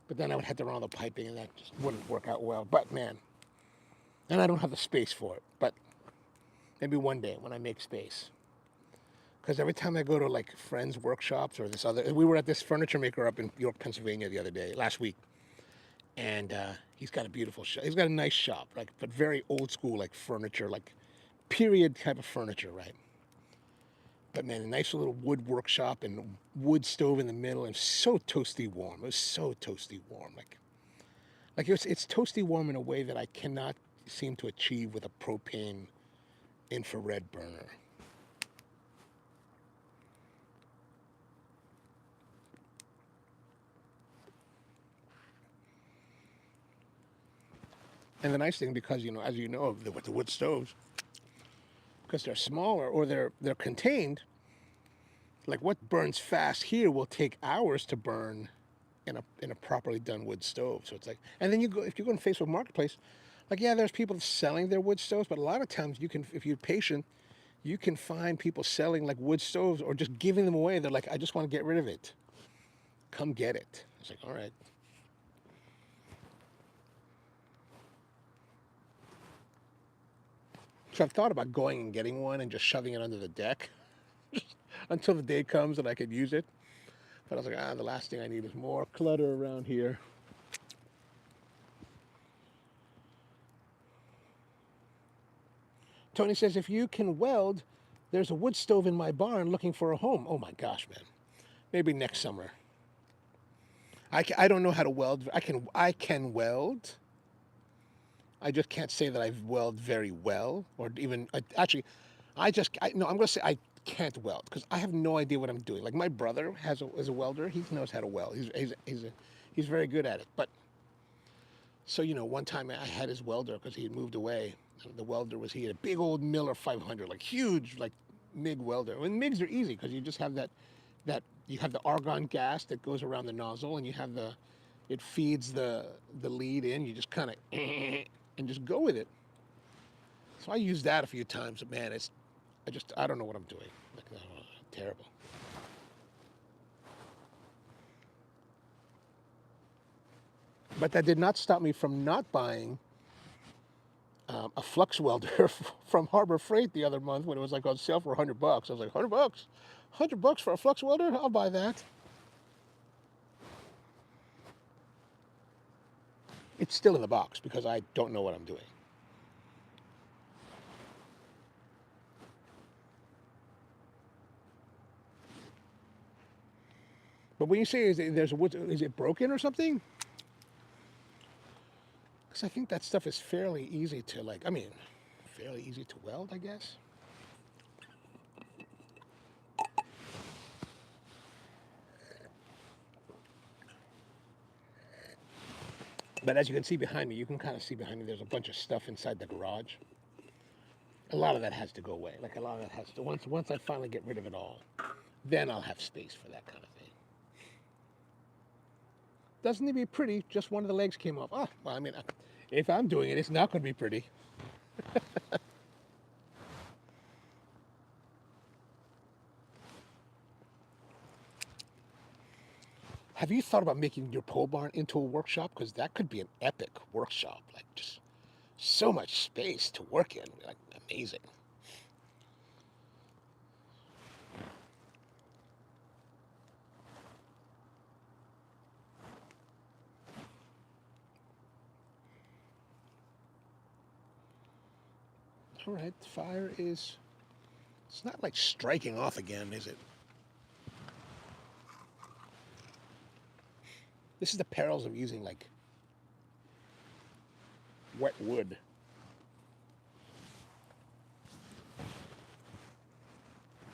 But then I would have to run all the piping, and that just wouldn't work out well. But man, and I don't have the space for it. But maybe one day when I make space. Because every time I go to like friends' workshops or we were at this furniture maker up in York, Pennsylvania last week. And he's got a beautiful shop. He's got a nice shop, like, but very old school, like furniture, like period type of furniture, right? But man, a nice little wood workshop and wood stove in the middle, and so toasty warm. It was so toasty warm, like it's toasty warm in a way that I cannot seem to achieve with a propane infrared burner. And the nice thing, because you know, as you know, with the wood stoves, because they're smaller or they're contained, like what burns fast here will take hours to burn in a properly done wood stove. So it's like, and then if you go on Facebook Marketplace, like yeah, there's people selling their wood stoves, but a lot of times you can, if you're patient, you can find people selling like wood stoves or just giving them away. They're like, I just want to get rid of it. Come get it. It's like, all right. So I've thought about going and getting one and just shoving it under the deck until the day comes that I could use it. But I was like, the last thing I need is more clutter around here. Tony says, if you can weld, there's a wood stove in my barn looking for a home. Oh my gosh, man. Maybe next summer. I don't know how to weld. I can weld. I just can't say that I weld very well, or even actually, no. I'm gonna say I can't weld because I have no idea what I'm doing. Like my brother is a welder. He knows how to weld. He's very good at it. But so one time I had his welder because he had moved away. The welder he had a big old Miller 500, like huge, like MIG welder. And MIGs are easy because you just have that you have the argon gas that goes around the nozzle, and you have it feeds the lead in. You just kind of and just go with it. So I used that a few times, but man, I don't know what I'm doing. Like, terrible. But that did not stop me from not buying a flux welder from Harbor Freight the other month when it was like on sale for $100. I was like, $100, $100 for a flux welder? I'll buy that. It's still in the box because I don't know what I'm doing. But when you say is it broken or something? Because I think that stuff is fairly easy to fairly easy to weld, I guess. But as you can see behind me, you can kind of see behind me, there's a bunch of stuff inside the garage. A lot of that has to go away. Like a lot of that has to, once I finally get rid of it all, then I'll have space for that kind of thing. Doesn't need to be pretty, just one of the legs came off. Oh, well, if I'm doing it, it's not going to be pretty. Have you thought about making your pole barn into a workshop? Because that could be an epic workshop. Like, just so much space to work in. Like, amazing. All right, the fire is... It's not like striking off again, is it? This is the perils of using, like, wet wood.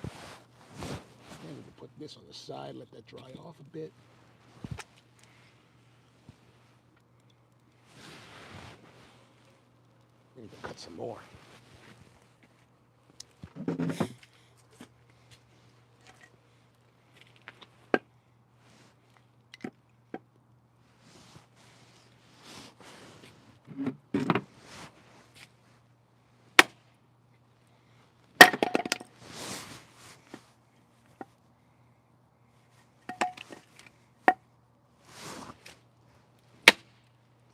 Maybe we can put this on the side, let that dry off a bit. We need to cut some more.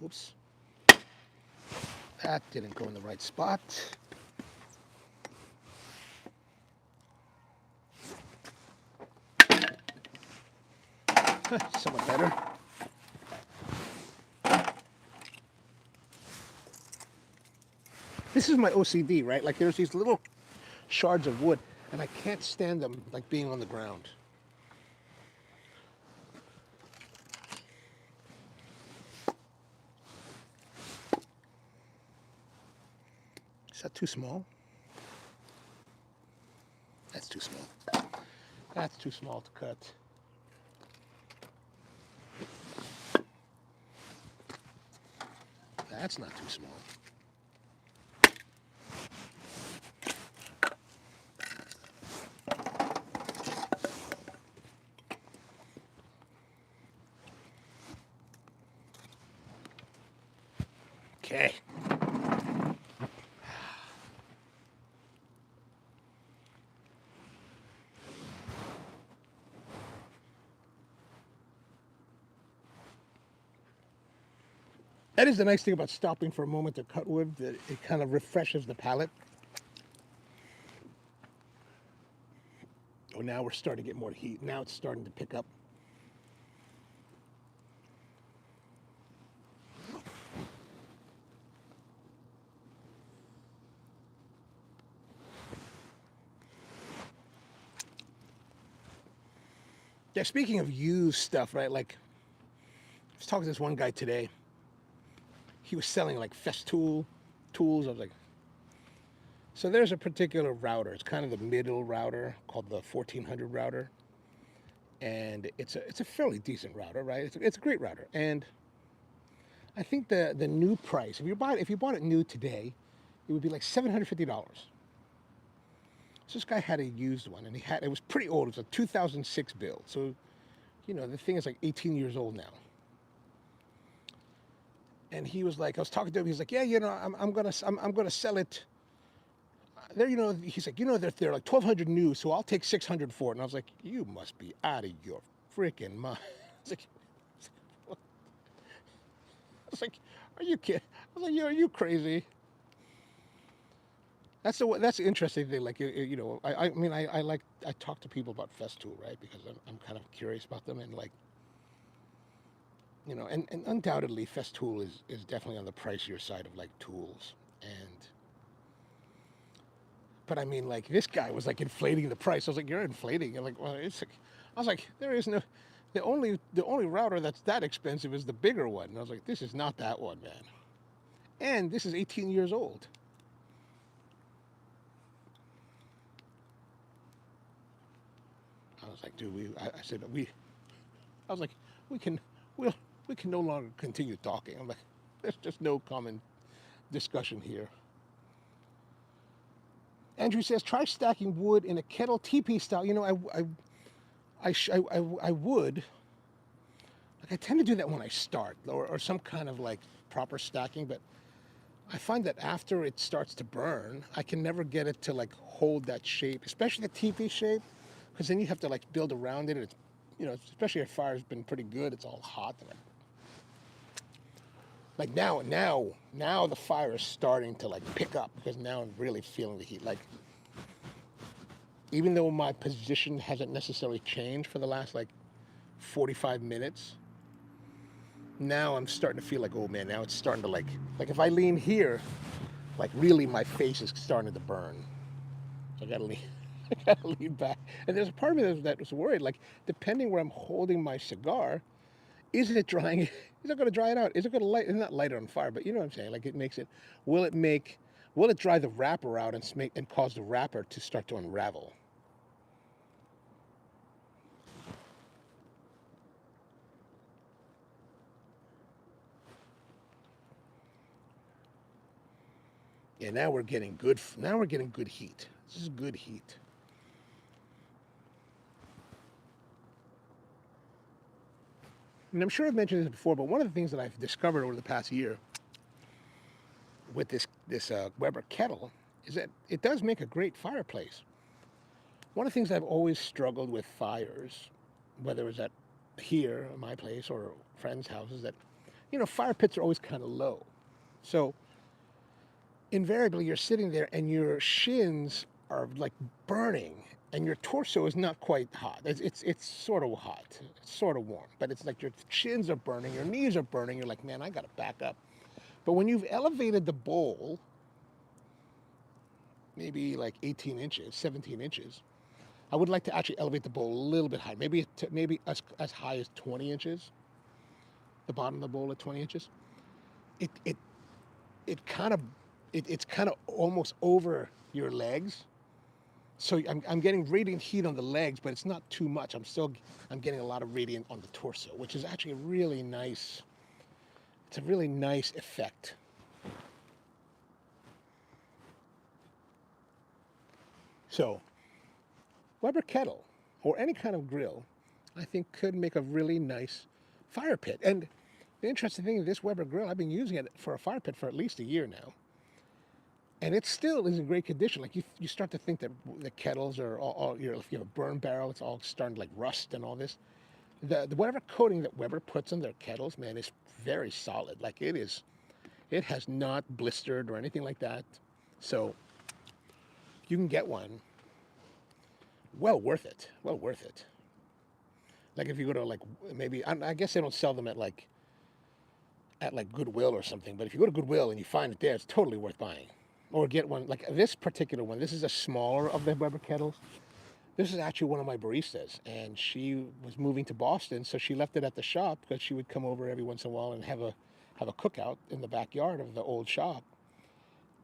Oops. That didn't go in the right spot. Somewhat better. This is my OCD, right? Like there's these little shards of wood, and I can't stand them like being on the ground. Is that too small? That's too small. That's too small to cut. That's not too small. Okay. That is the nice thing about stopping for a moment to cut wood, that it kind of refreshes the palate. Oh, now we're starting to get more heat. Now it's starting to pick up. Yeah, speaking of used stuff, right? Like talking to this one guy today. He was selling like Festool tools. I was like, so there's a particular router. It's kind of the middle router called the 1400 router, and it's a fairly decent router, right? It's a great router, and I think the new price, if you bought it new today, it would be like $750. So this guy had a used one, and it was pretty old. It was a 2006 build. So, the thing is like 18 years old now. And he was like, I was talking to him. He's like, yeah, I'm gonna sell it. He's like, they're like 1,200 new, so I'll take 600 for it. And I was like, you must be out of your freaking mind. I was like, are you kidding? I was like, are you crazy? That's the interesting thing. Like, I talk to people about Festool, right? Because I'm kind of curious about them, and like, and undoubtedly Festool is definitely on the pricier side of like tools. But I mean, like, this guy was like inflating the price. I was like, you're inflating. I'm like, well, it's like, I was like, there is no, the only router that's that expensive is the bigger one. And I was like, this is not that one, man. And this is 18 years old. I was like, dude, I was like, we can, we'll, we can no longer continue talking. I'm like, there's just no common discussion here. Andrew says, try stacking wood in a kettle teepee style. I would. Like, I tend to do that when I start, or some kind of like proper stacking, but I find that after it starts to burn, I can never get it to like hold that shape, especially the teepee shape, because then you have to like build around it. It's, especially if fire's been pretty good, it's all hot. Like now the fire is starting to like pick up, because now I'm really feeling the heat. Like, even though my position hasn't necessarily changed for the last like 45 minutes, now I'm starting to feel like, oh man, now it's starting to like if I lean here, like really my face is starting to burn. So I gotta lean back. And there's a part of me that was worried, like, depending where I'm holding my cigar, is it drying? Is it going to dry it out? Is it going to light? It's not light it on fire, but you know what I'm saying. Like, it makes it. Will it dry the wrapper out and cause the wrapper to start to unravel? Yeah, now we're getting good. Now we're getting good heat. This is good heat. And I'm sure I've mentioned this before, but one of the things that I've discovered over the past year with this Weber kettle is that it does make a great fireplace. One of the things I've always struggled with fires, whether it's at here, my place, or friends' houses, that fire pits are always kind of low. So invariably you're sitting there and your shins are like burning, and your torso is not quite hot. It's sort of hot. It's sort of warm, but it's like your shins are burning, your knees are burning. You're like, man, I gotta back up. But when you've elevated the bowl, maybe like 18 inches, 17 inches, I would like to actually elevate the bowl a little bit high, maybe as high as 20 inches. The bottom of the bowl at 20 inches. It it it kind of it's kind of almost over your legs. So I'm getting radiant heat on the legs, but it's not too much. I'm getting a lot of radiant on the torso, which is actually a really nice. It's a really nice effect. So, Weber kettle or any kind of grill, I think, could make a really nice fire pit. And the interesting thing is, this Weber grill, I've been using it for a fire pit for at least a year now, and it still is in great condition. Like, you start to think that the kettles are all if you have a burn barrel, it's all starting to like rust and all this. The whatever coating that Weber puts on their kettles, man, is very solid. Like, it has not blistered or anything like that. So you can get one. Well worth it. Well worth it. Like, if you go to like, maybe, I guess they don't sell them at like Goodwill or something. But if you go to Goodwill and you find it there, it's totally worth buying. Or get one like this particular one. This is a smaller of the Weber kettles. This is actually one of my baristas, and she was moving to Boston, so she left it at the shop because she would come over every once in a while and have a cookout in the backyard of the old shop.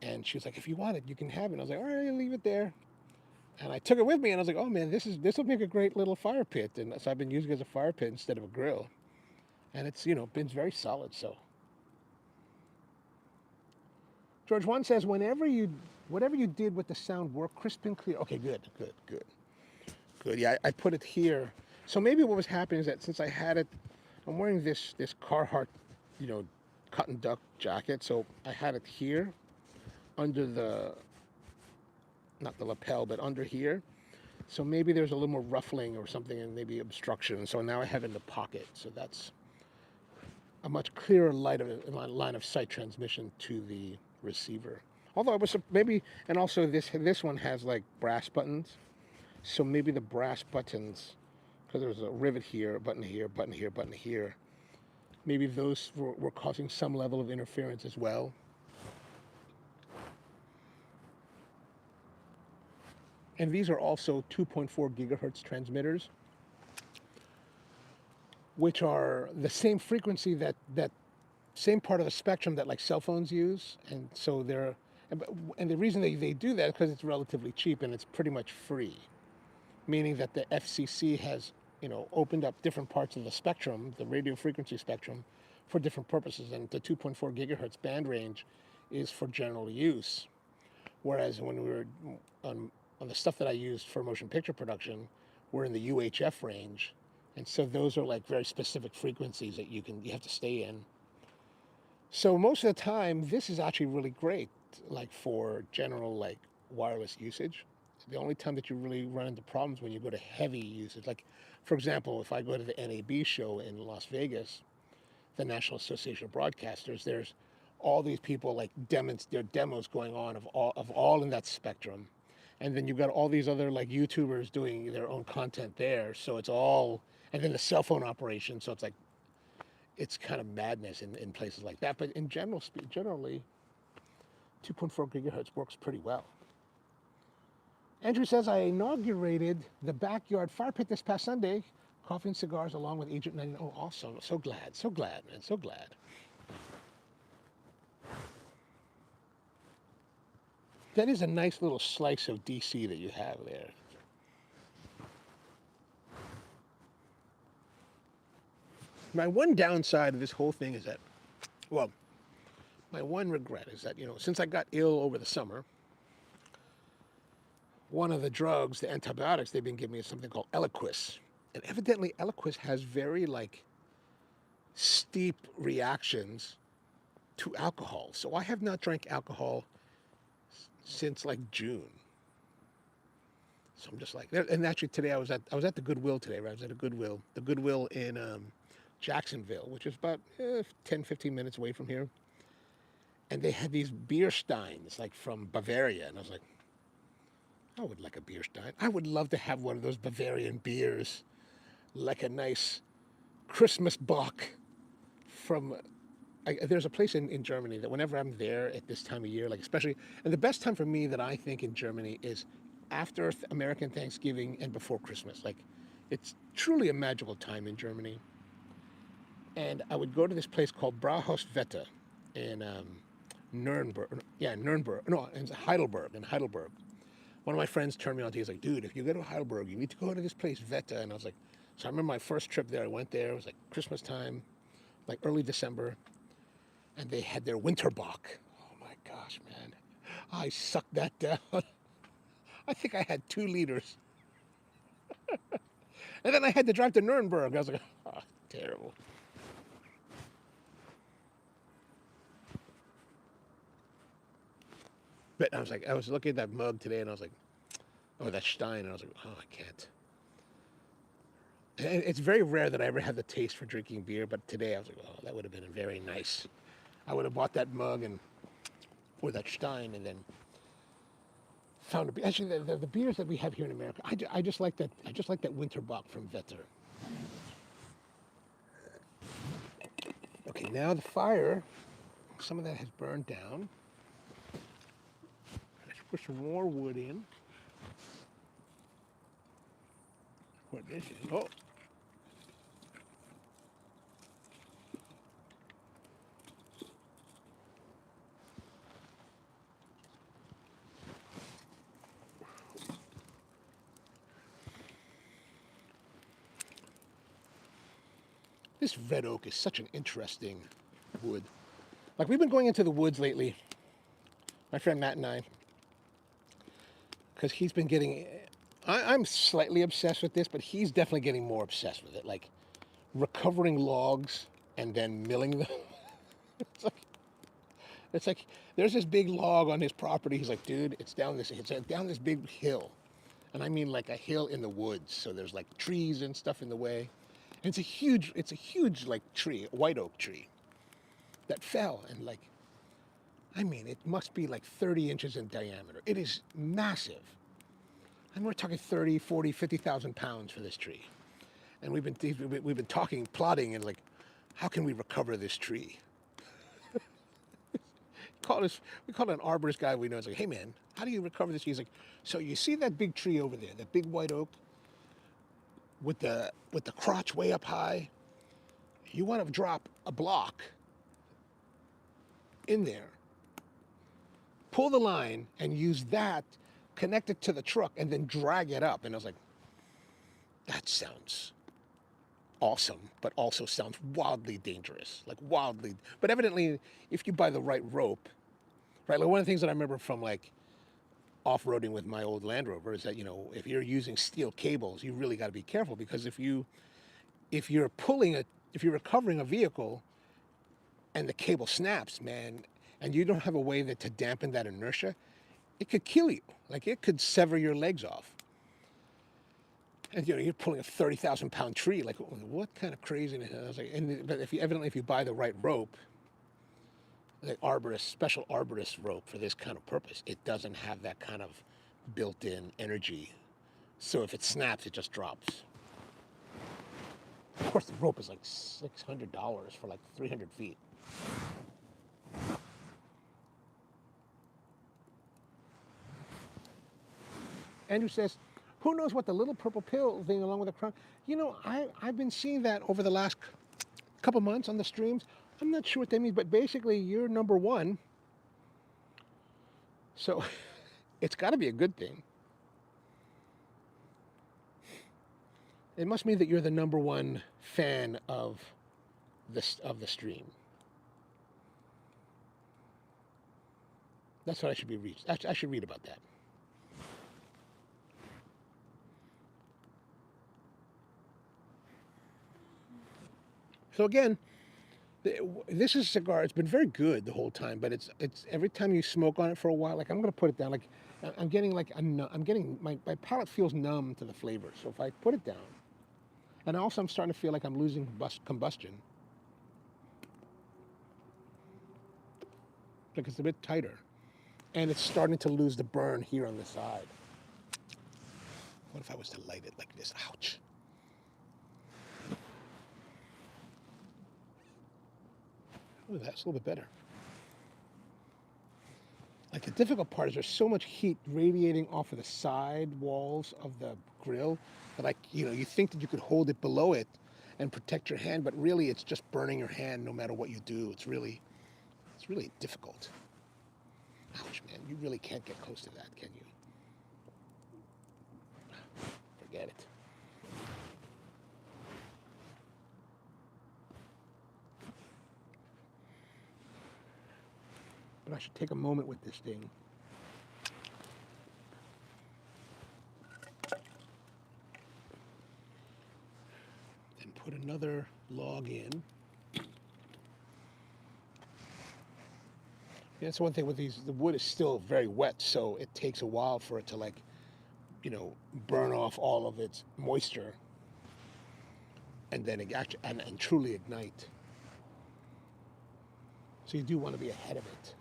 And she was like, "If you want it, you can have it." And I was like, "All right, I'll leave it there." And I took it with me, and I was like, "Oh man, this will make a great little fire pit." And so I've been using it as a fire pit instead of a grill, and it's been very solid. So George One says, whatever you did with the sound worked crisp and clear. Okay, good, good, good. Good. Yeah, I put it here. So maybe what was happening is that since I had it, I'm wearing this Carhartt, you know, cotton duck jacket. So I had it here under not the lapel, but under here. So maybe there's a little more ruffling or something, and maybe obstruction. So now I have it in the pocket. So that's a much clearer line of sight transmission to the receiver. Although I was maybe, and also this one has like brass buttons. So maybe the brass buttons, because there's a rivet here, a button here, button here, button here, maybe those were causing some level of interference as well. And these are also 2.4 gigahertz transmitters, which are the same frequency that same part of the spectrum that like cell phones use. And so and the reason they do that is because it's relatively cheap and it's pretty much free. Meaning that the FCC has, opened up different parts of the spectrum, the radio frequency spectrum, for different purposes. And the 2.4 gigahertz band range is for general use. Whereas when we were on the stuff that I used for motion picture production, we're in the UHF range. And so those are like very specific frequencies that you have to stay in. So most of the time, this is actually really great, like for general like wireless usage. The only time that you really run into problems when you go to heavy usage, like for example, if I go to the NAB show in Las Vegas, the National Association of Broadcasters, there's all these people like their demos going on of all in that spectrum, and then you've got all these other like YouTubers doing their own content there. So it's all, and then the cell phone operation. So it's kind of madness in places like that. But in generally, 2.4 gigahertz works pretty well. Andrew says, I inaugurated the backyard fire pit this past Sunday. Coffee and cigars along with Agent 99. Oh, awesome. So glad, man. So glad. That is a nice little slice of DC that you have there. My one downside of this whole thing is that, well, my one regret is that, since I got ill over the summer, one of the drugs, the antibiotics they've been giving me is something called Eliquis. And evidently Eliquis has very steep reactions to alcohol. So I have not drank alcohol since June. So I'm just like, and actually today I was at the Goodwill today, right? I was at the Goodwill in Jacksonville, which is about 10, 15 minutes away from here. And they had these beer steins, from Bavaria. And I was like, I would like a beer stein. I would love to have one of those Bavarian beers, like a nice Christmas bock from. There's a place in Germany that whenever I'm there at this time of year, especially, and the best time for me that I think in Germany is after American Thanksgiving and before Christmas. It's truly a magical time in Germany. And I would go to this place called Brauhaus Wette in Nuremberg. Yeah, Nuremberg. No, in Heidelberg. One of my friends turned me on to. He's like, dude, if you go to Heidelberg, you need to go to this place, Wette. And I was like, so I remember my first trip there. I went there. It was Christmas time, early December. And they had their Winterbock. Oh my gosh, man. I sucked that down. I think I had 2 liters. And then I had to drive to Nuremberg. I was like, oh, terrible. But I was looking at that mug today and I was like, oh, that Stein. And I was like, oh, I can't. And it's very rare that I ever have the taste for drinking beer. But today I was like, oh, that would have been very nice. I would have bought that mug or that Stein and then found a beer. Actually, the beers that we have here in America, I just like that. I just like that Winterbock from Vetter. Okay, now the fire. Some of that has burned down. Let's put some more wood in. What this is? Oh, this red oak is such an interesting wood. Like we've been going into the woods lately, my friend Matt and I, because he's been getting. I'm slightly obsessed with this, but he's definitely getting more obsessed with it. Like recovering logs and then milling them. it's like it's like there's this big log on his property. He's like, dude, it's down this big hill, and I mean like a hill in the woods. So there's like trees and stuff in the way. And it's a huge like tree, a white oak tree, that fell and like, I mean, it must be like 30 inches in diameter. It is massive. And we're talking 30, 40, 50,000 pounds for this tree. And we've been talking, plotting, and like, how can we recover this tree? We called an arborist guy we know. It's like, hey man, how do you recover this tree? He's like, so you see that big tree over there, that big white oak with the crotch way up high? You want to drop a block in there, pull the line, and use that, connect it to the truck, and then drag it up. And I was like, that sounds awesome, but also sounds wildly dangerous. Like wildly. But evidently, if you buy the right rope, right? Like one of the things that I remember from like off-roading with my old Land Rover is that, you know, if you're using steel cables, you really got to be careful, because if you're recovering a vehicle and the cable snaps, man, and you don't have a way to dampen that inertia, it could kill you. Like it could sever your legs off. And you know, you're pulling a 30,000 pound tree. Like, what kind of craziness? I was like, but if you buy the right rope, the special arborist rope for this kind of purpose, it doesn't have that kind of built-in energy. So if it snaps, it just drops. Of course, the rope is like $600 for like 300 feet. Andrew says, who knows what the little purple pill thing along with the crown? You know, I've been seeing that over the last couple months on the streams. I'm not sure what they mean, but basically you're number one. So it's got to be a good thing. It must mean that you're the number one fan of the stream. That's what I should be reading. I should read about that. So again, this is a cigar. It's been very good the whole time, but it's every time you smoke on it for a while, like I'm gonna put it down. Like I'm getting my palate feels numb to the flavor. So if I put it down, and also I'm starting to feel like I'm losing combustion. Like it's a bit tighter, and it's starting to lose the burn here on the side. What if I was to light it like this? Ouch. Ooh, that's a little bit better. Like the difficult part is there's so much heat radiating off of the side walls of the grill that you think that you could hold it below it and protect your hand, but really it's just burning your hand no matter what you do. It's really difficult. Ouch, man, you really can't get close to that, can you? Forget it. But I should take a moment with this thing. Then put another log in. Yeah, that's one thing with these. The wood is still very wet, so it takes a while for it to burn off all of its moisture, and then and truly ignite. So you do want to be ahead of it.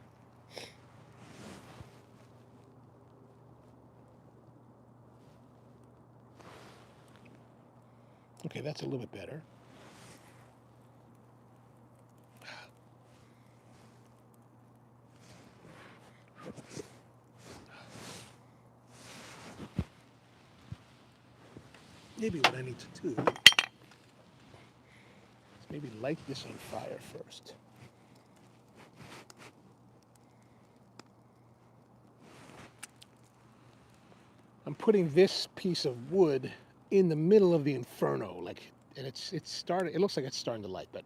Okay, that's a little bit better. maybe what I need to do is maybe light this on fire first. I'm putting this piece of wood in the middle of the inferno, like, and it's starting. It looks like it's starting to light, but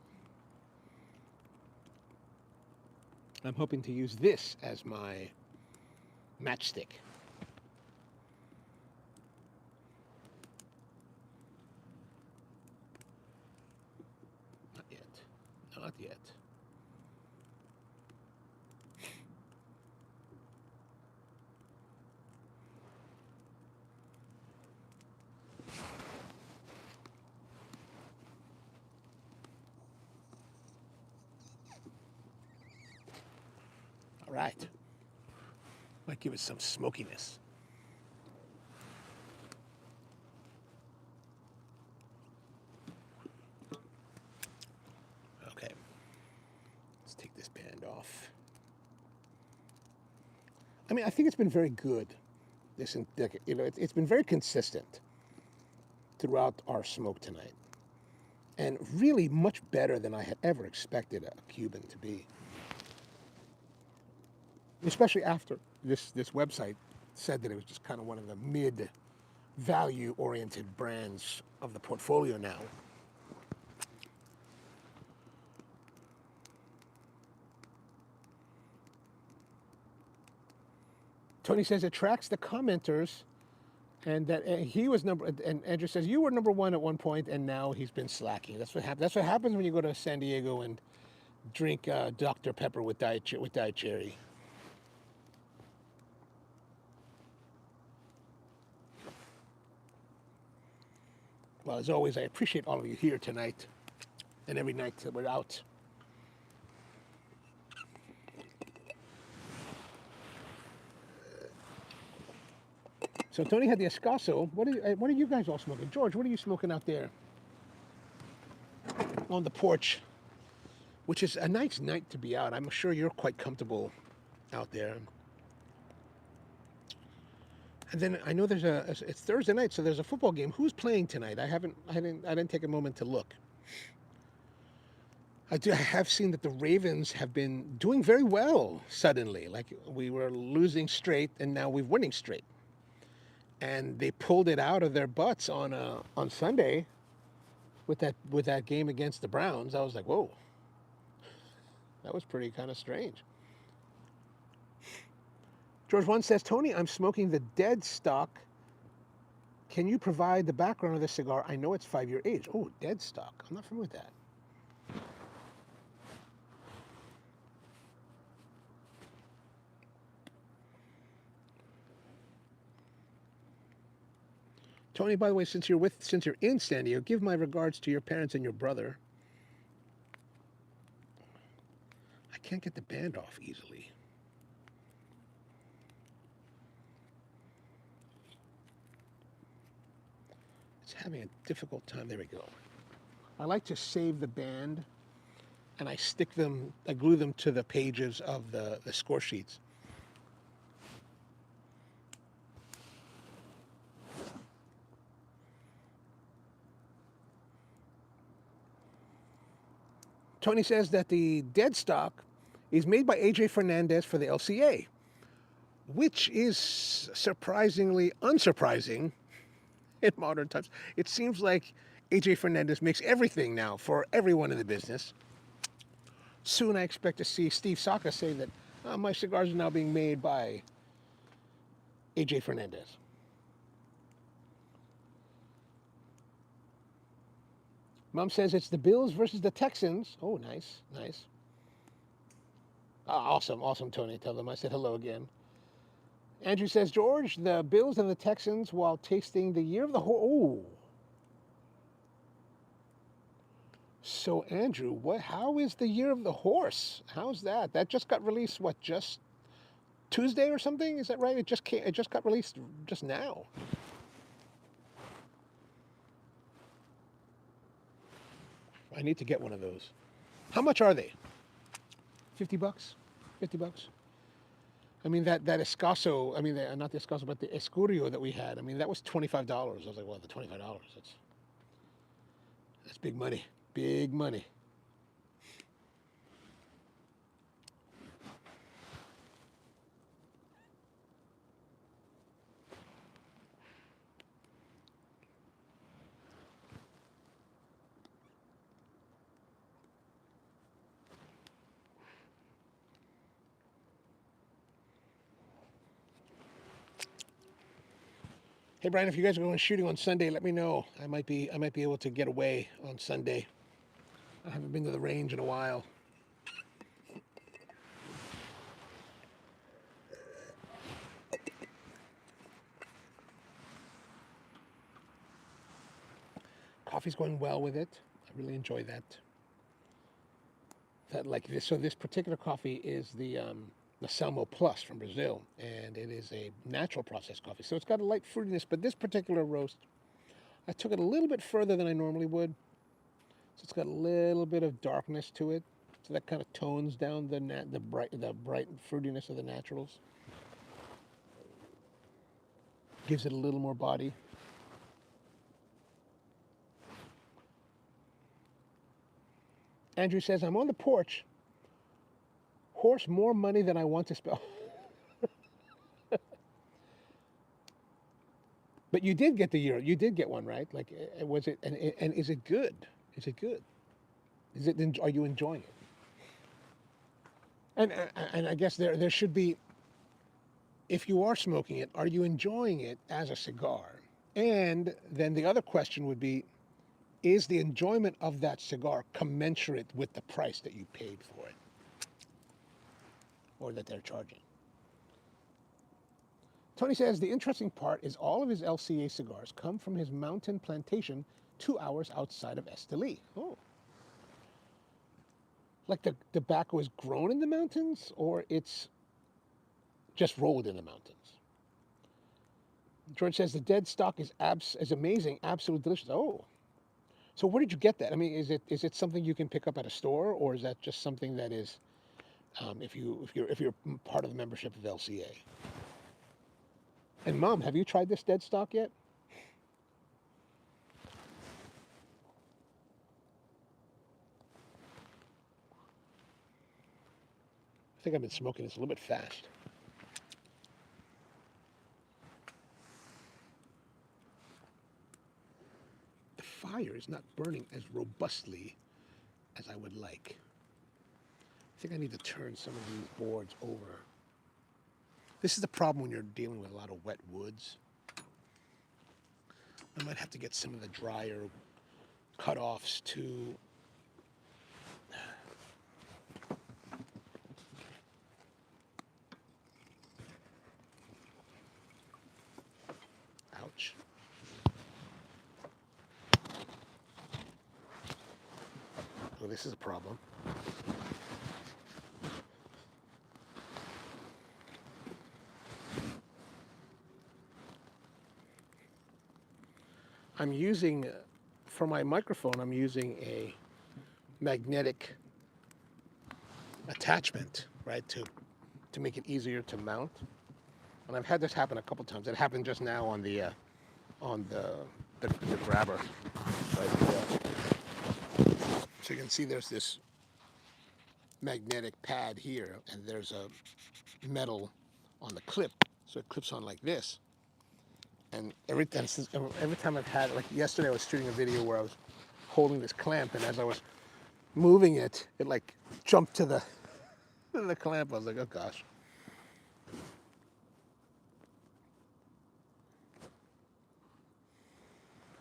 I'm hoping to use this as my matchstick. Not yet. Not yet. All right. Might give it some smokiness. Okay. Let's take this band off. I mean, I think it's been very good. It's been very consistent throughout our smoke tonight, and really much better than I had ever expected a Cuban to be. Especially after this website said that it was just kind of one of the mid-value oriented brands of the portfolio now. Tony says it tracks the commenters, and that he was and Andrew says you were number one at one point, and now he's been slacking. That's what happens. That's what happens when you go to San Diego and drink Dr. Pepper with diet cherry. Well, as always, I appreciate all of you here tonight and every night that we're out. So Tony had the escasso. What are you guys all smoking? George, what are you smoking out there on the porch? Which is a nice night to be out. I'm sure you're quite comfortable out there. And then I know it's Thursday night, so there's a football game. Who's playing tonight? I didn't take a moment to look. I have seen that the Ravens have been doing very well suddenly. Like, we were losing straight, and now we're winning straight. And they pulled it out of their butts on Sunday with that game against the Browns. I was like, whoa, that was pretty kind of strange. George 1 says, Tony, I'm smoking the dead stock. Can you provide the background of the cigar? I know it's 5-year age. Oh, dead stock. I'm not familiar with that. Tony, by the way, since you're in San Diego, give my regards to your parents and your brother. I can't get the band off easily. It's having a difficult time. There we go. I like to save the band, and I glue them to the pages of the score sheets. Tony says that the dead stock is made by AJ Fernandez for the LCA, which is surprisingly unsurprising in modern times. It seems like AJ Fernandez makes everything now for everyone in the business. Soon I expect to see Steve Saka say that my cigars are now being made by AJ Fernandez. Mom says it's the Bills versus the Texans. Oh, nice, nice. Awesome, Tony. Tell them I said hello again. Andrew says, George, the Bills and the Texans while tasting the year of the horse. Oh. So, Andrew, how is the year of the horse? How's that? That just got released, just Tuesday or something? Is that right? It just got released just now. I need to get one of those. How much are they? $50? $50? I mean, that Escasso, I mean, not the Escasso, but the Escurio that we had, I mean, that was $25. I was like, well, the $25, that's big money. Big money. Hey Brian, if you guys are going shooting on Sunday, let me know. I might be able to get away on Sunday. I haven't been to the range in a while. Coffee's going well with it. I really enjoy that. Like this. So this particular coffee is the Salmo Plus from Brazil, and it is a natural processed coffee. So it's got a light fruitiness, but this particular roast, I took it a little bit further than I normally would. So it's got a little bit of darkness to it. So that kind of tones down the bright fruitiness of the naturals. Gives it a little more body. Andrew says, I'm on the porch. Horse more money than I want to spell. But you did get the euro. You did get one, right? Like, was it? And is it good? Is it good? Is it? Are you enjoying it? And I guess there should be. If you are smoking it, are you enjoying it as a cigar? And then the other question would be, is the enjoyment of that cigar commensurate with the price that you paid for it, or that they're charging? Tony says the interesting part is all of his LCA cigars come from his mountain plantation 2 hours outside of Esteli. Oh. Like the tobacco is grown in the mountains, or it's just rolled in the mountains? George says the dead stock is amazing, absolutely delicious. Oh. So where did you get that? I mean, is it something you can pick up at a store, or is that just something that is if you're part of the membership of LCA? And Mom, have you tried this dead stock yet? I think I've been smoking this a little bit fast. The fire is not burning as robustly as I would like. I think I need to turn some of these boards over. This is the problem when you're dealing with a lot of wet woods. I might have to get some of the drier cutoffs to ouch. Oh, this is a problem. I'm using, for my microphone, I'm using a magnetic attachment, right, to make it easier to mount. And I've had this happen a couple times. It happened just now on the grabber. Right there. So you can see there's this magnetic pad here, and there's a metal on the clip, so it clips on like this. And every time I've had, like yesterday I was shooting a video where I was holding this clamp, and as I was moving it, it like jumped to the clamp. I was like, oh gosh.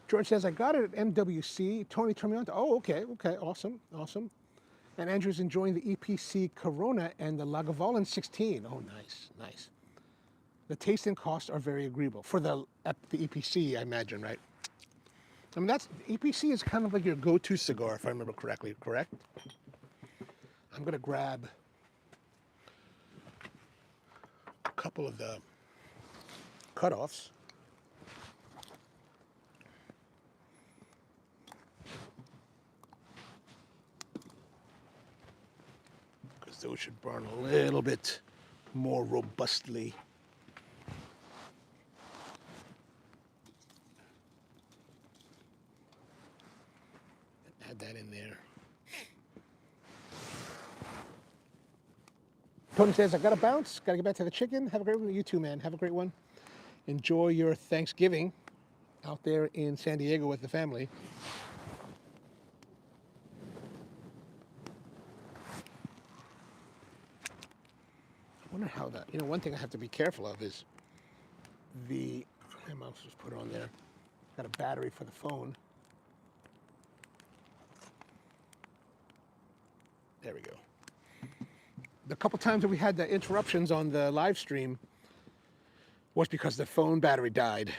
George says, I got it at MWC. Tony turned me on to, oh, okay, awesome. And Andrew's enjoying the EPC Corona and the Lagavulin 16. Oh, nice. The taste and cost are very agreeable for the EPC, I imagine, right? I mean, EPC is kind of like your go-to cigar, if I remember correctly, correct? I'm going to grab a couple of the cutoffs. Because those should burn a little bit more robustly. Add that in there. Tony says, I gotta bounce, gotta get back to the chicken. Have a great one. You too, man. Have a great one. Enjoy your Thanksgiving out there in San Diego with the family. I wonder how that, one thing I have to be careful of is the mouse just put on there. Got a battery for the phone. There we go. The couple times that we had the interruptions on the live stream was because the phone battery died.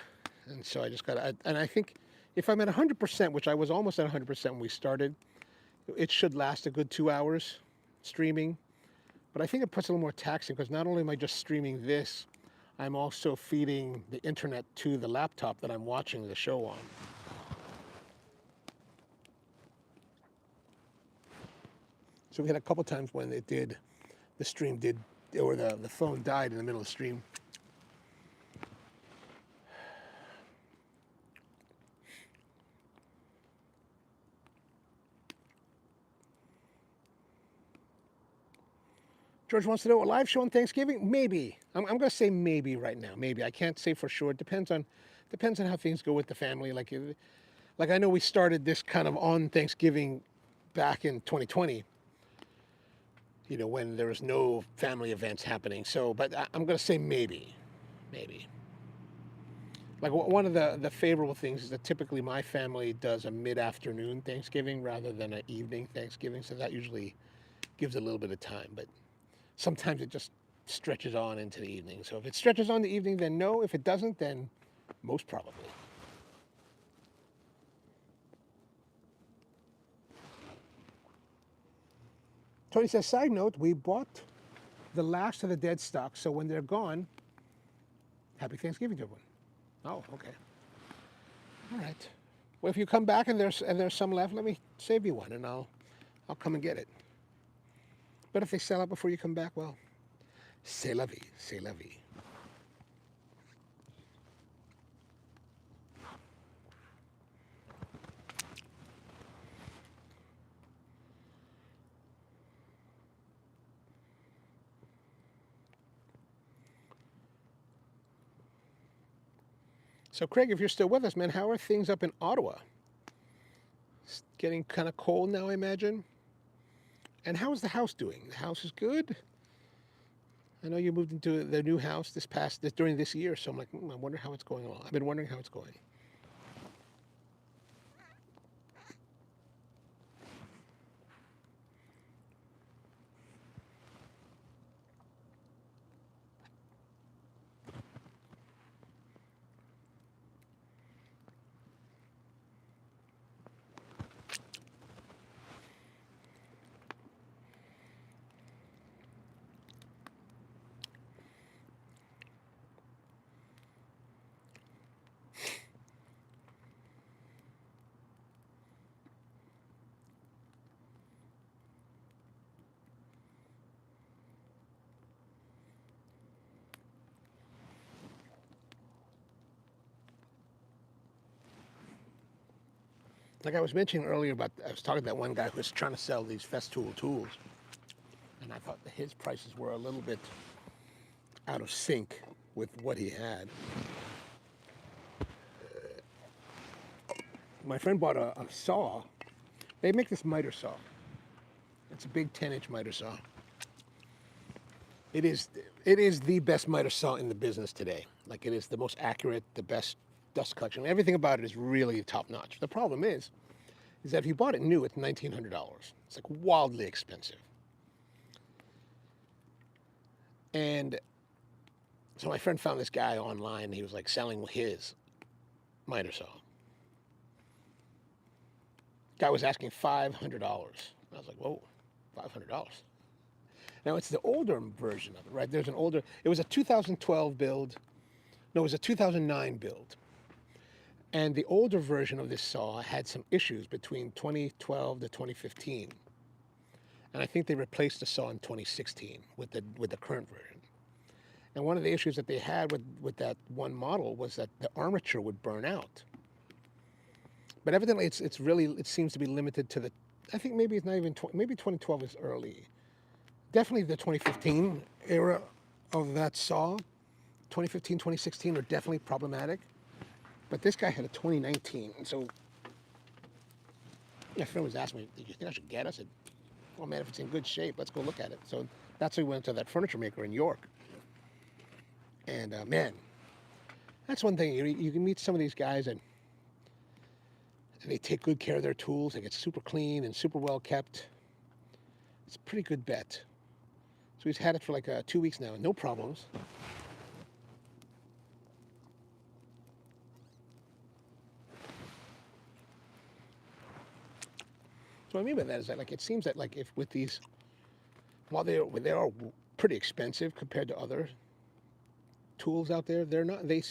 And so I just got, and I think if I'm at 100%, which I was almost at 100% when we started, it should last a good 2 hours streaming. But I think it puts a little more taxing because not only am I just streaming this, I'm also feeding the internet to the laptop that I'm watching the show on. So we had a couple times when the stream did, or the phone died in the middle of the stream. George wants to know, a live show on Thanksgiving? Maybe. I'm going to say maybe right now. Maybe. I can't say for sure. It depends on how things go with the family. Like I know we started this kind of on Thanksgiving back in 2020. When there was no family events happening. So, but I'm going to say maybe. Maybe. Like one of the favorable things is that typically my family does a mid-afternoon Thanksgiving rather than an evening Thanksgiving. So that usually gives a little bit of time. But sometimes it just stretches on into the evening. So if it stretches on the evening, then no. If it doesn't, then most probably. Tony says, side note, we bought the last of the dead stock, so when they're gone, happy Thanksgiving to everyone. Oh, okay. All right. Well, if you come back and there's some left, let me save you one, and I'll come and get it. But if they sell out before you come back, well, c'est la vie, c'est la vie. So, Craig, if you're still with us, man, how are things up in Ottawa? It's getting kind of cold now, I imagine. And how is the house doing? The house is good. I know you moved into the new house during this year, so I'm like, I wonder how it's going along. I've been wondering how it's going. Like I was mentioning earlier I was talking to that one guy who was trying to sell these Festool tools. And I thought that his prices were a little bit out of sync with what he had. My friend bought a saw. They make this miter saw. It's a big 10-inch miter saw. It is the best miter saw in the business today. Like it is the most accurate, the best dust collection. Everything about it is really top notch. The problem is that if you bought it new, it's $1,900. It's like wildly expensive. And so my friend found this guy online. He was like selling his miter saw. Guy was asking $500. I was like, whoa, $500. Now it's the older version of it, right? There's an older, it was a 2012 build. No, it was a 2009 build. And the older version of this saw had some issues between 2012 to 2015. And I think they replaced the saw in 2016 with the current version. And one of the issues that they had with that one model was that the armature would burn out. But evidently, it's really, it seems to be limited to the. I think maybe it's not even maybe 2012 is early. Definitely the 2015 era of that saw. 2015, 2016 are definitely problematic. But this guy had a 2019, so my friend was asking me, "Did you think I should get it?" I said, "Well, man, if it's in good shape, let's go look at it." So that's why we went to that furniture maker in York. And man, that's one thing. You can meet some of these guys and they take good care of their tools. They get super clean and super well kept. It's a pretty good bet. So he's had it for like 2 weeks now, no problems. So what I mean by that is that like it seems that like if with these, while they are pretty expensive compared to other tools out there, they're not. They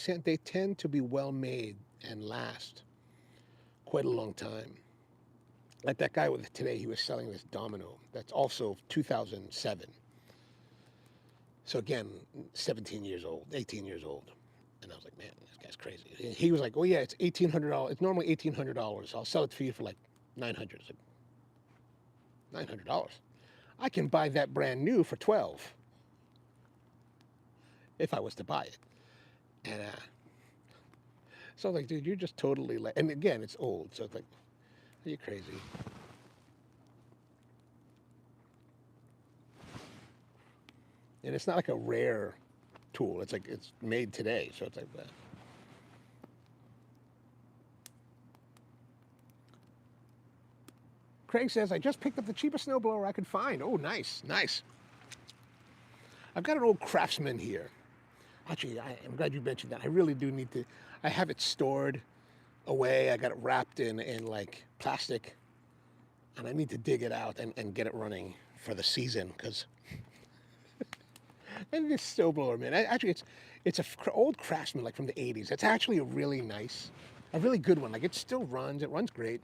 tend to be well made and last quite a long time. Like that guy with today, he was selling this domino that's also 2007. So again, 17 years old, 18 years old. And I was like, man, this guy's crazy. He was like, oh yeah, it's $1,800. It's normally $1,800. I'll sell it for you for like 900. Like, $900. I can buy that brand new for 12 if I was to buy it. And so I was like, dude, you're just totally like, and again, it's old. So it's like, are you crazy? And it's not like a rare tool. It's like it's made today, so it's like that. Craig says, I just picked up the cheapest snowblower I could find. Oh, nice, nice. I've got an old Craftsman here. Actually, I'm glad you mentioned that. I really do need to. I have it stored away. I got it wrapped in like plastic, and I need to dig it out and get it running for the season because. And this snowblower, man. Actually, it's a old Craftsman, like from the '80s. It's actually a really nice, a really good one. Like it still runs. It runs great.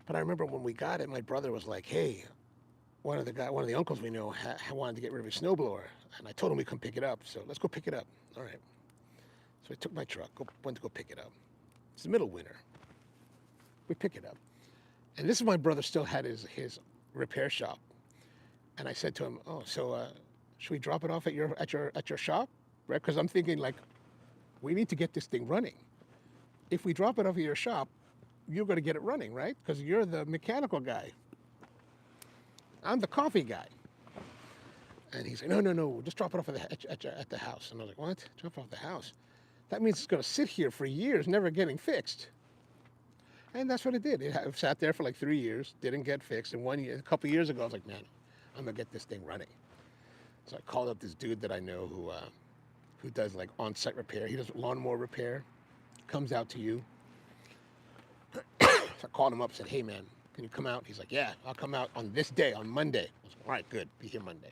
But I remember when we got it, my brother was like, "Hey, one of the uncles we know wanted to get rid of his snowblower," and I told him we come pick it up. So let's go pick it up. All right. So I took my truck, went to go pick it up. It's the middle of winter. We pick it up, and this is my brother still had his repair shop, and I said to him, "Oh, so should we drop it off at your shop, right? Because I'm thinking like, we need to get this thing running. If we drop it off at your shop, you're going to get it running, right? Because you're the mechanical guy. I'm the coffee guy." And he's like, no, just drop it off at the house. And I was like, what? Drop it off the house? That means it's going to sit here for years, never getting fixed. And that's what it did. It sat there for like 3 years, didn't get fixed. And a couple of years ago, I was like, man, I'm going to get this thing running. So I called up this dude that I know who does like on-site repair. He does lawnmower repair, comes out to you. So I called him up and said, hey, man, can you come out? He's like, yeah, I'll come out on this day, on Monday. I was like, all right, good, be here Monday.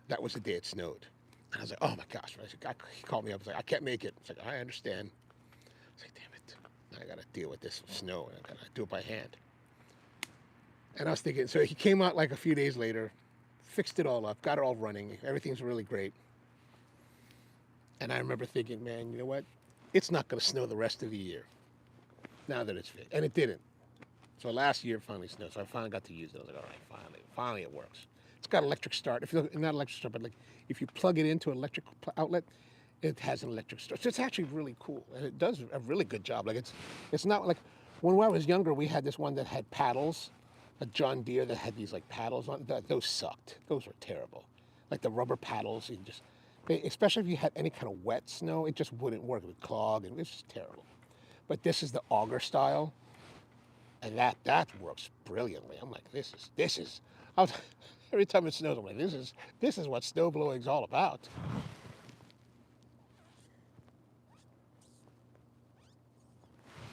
That was the day it snowed. And I was like, oh my gosh. He called me up. He's like, I can't make it. I was like, I understand. I was like, damn it. Now I got to deal with this snow. I got to do it by hand. And I was thinking, so he came out like a few days later, fixed it all up, got it all running. Everything's really great. And I remember thinking, man, you know what? It's not going to snow the rest of the year now that it's fixed. And it didn't. So last year it finally snowed. So I finally got to use it. I was like, all right, finally it works. It's got electric start. If you look, not electric start, but like if you plug it into an electric outlet, it has an electric start. So it's actually really cool, and it does a really good job. Like it's not like when I was younger, we had this one that had paddles, a John Deere that had these like paddles on. Those sucked. Those were terrible. Like the rubber paddles, especially if you had any kind of wet snow, it just wouldn't work. It would clog, and it was just terrible. But this is the auger style, and that works brilliantly. I'm like, this is. Every time it snows, I'm like, this is what snow blowing is all about.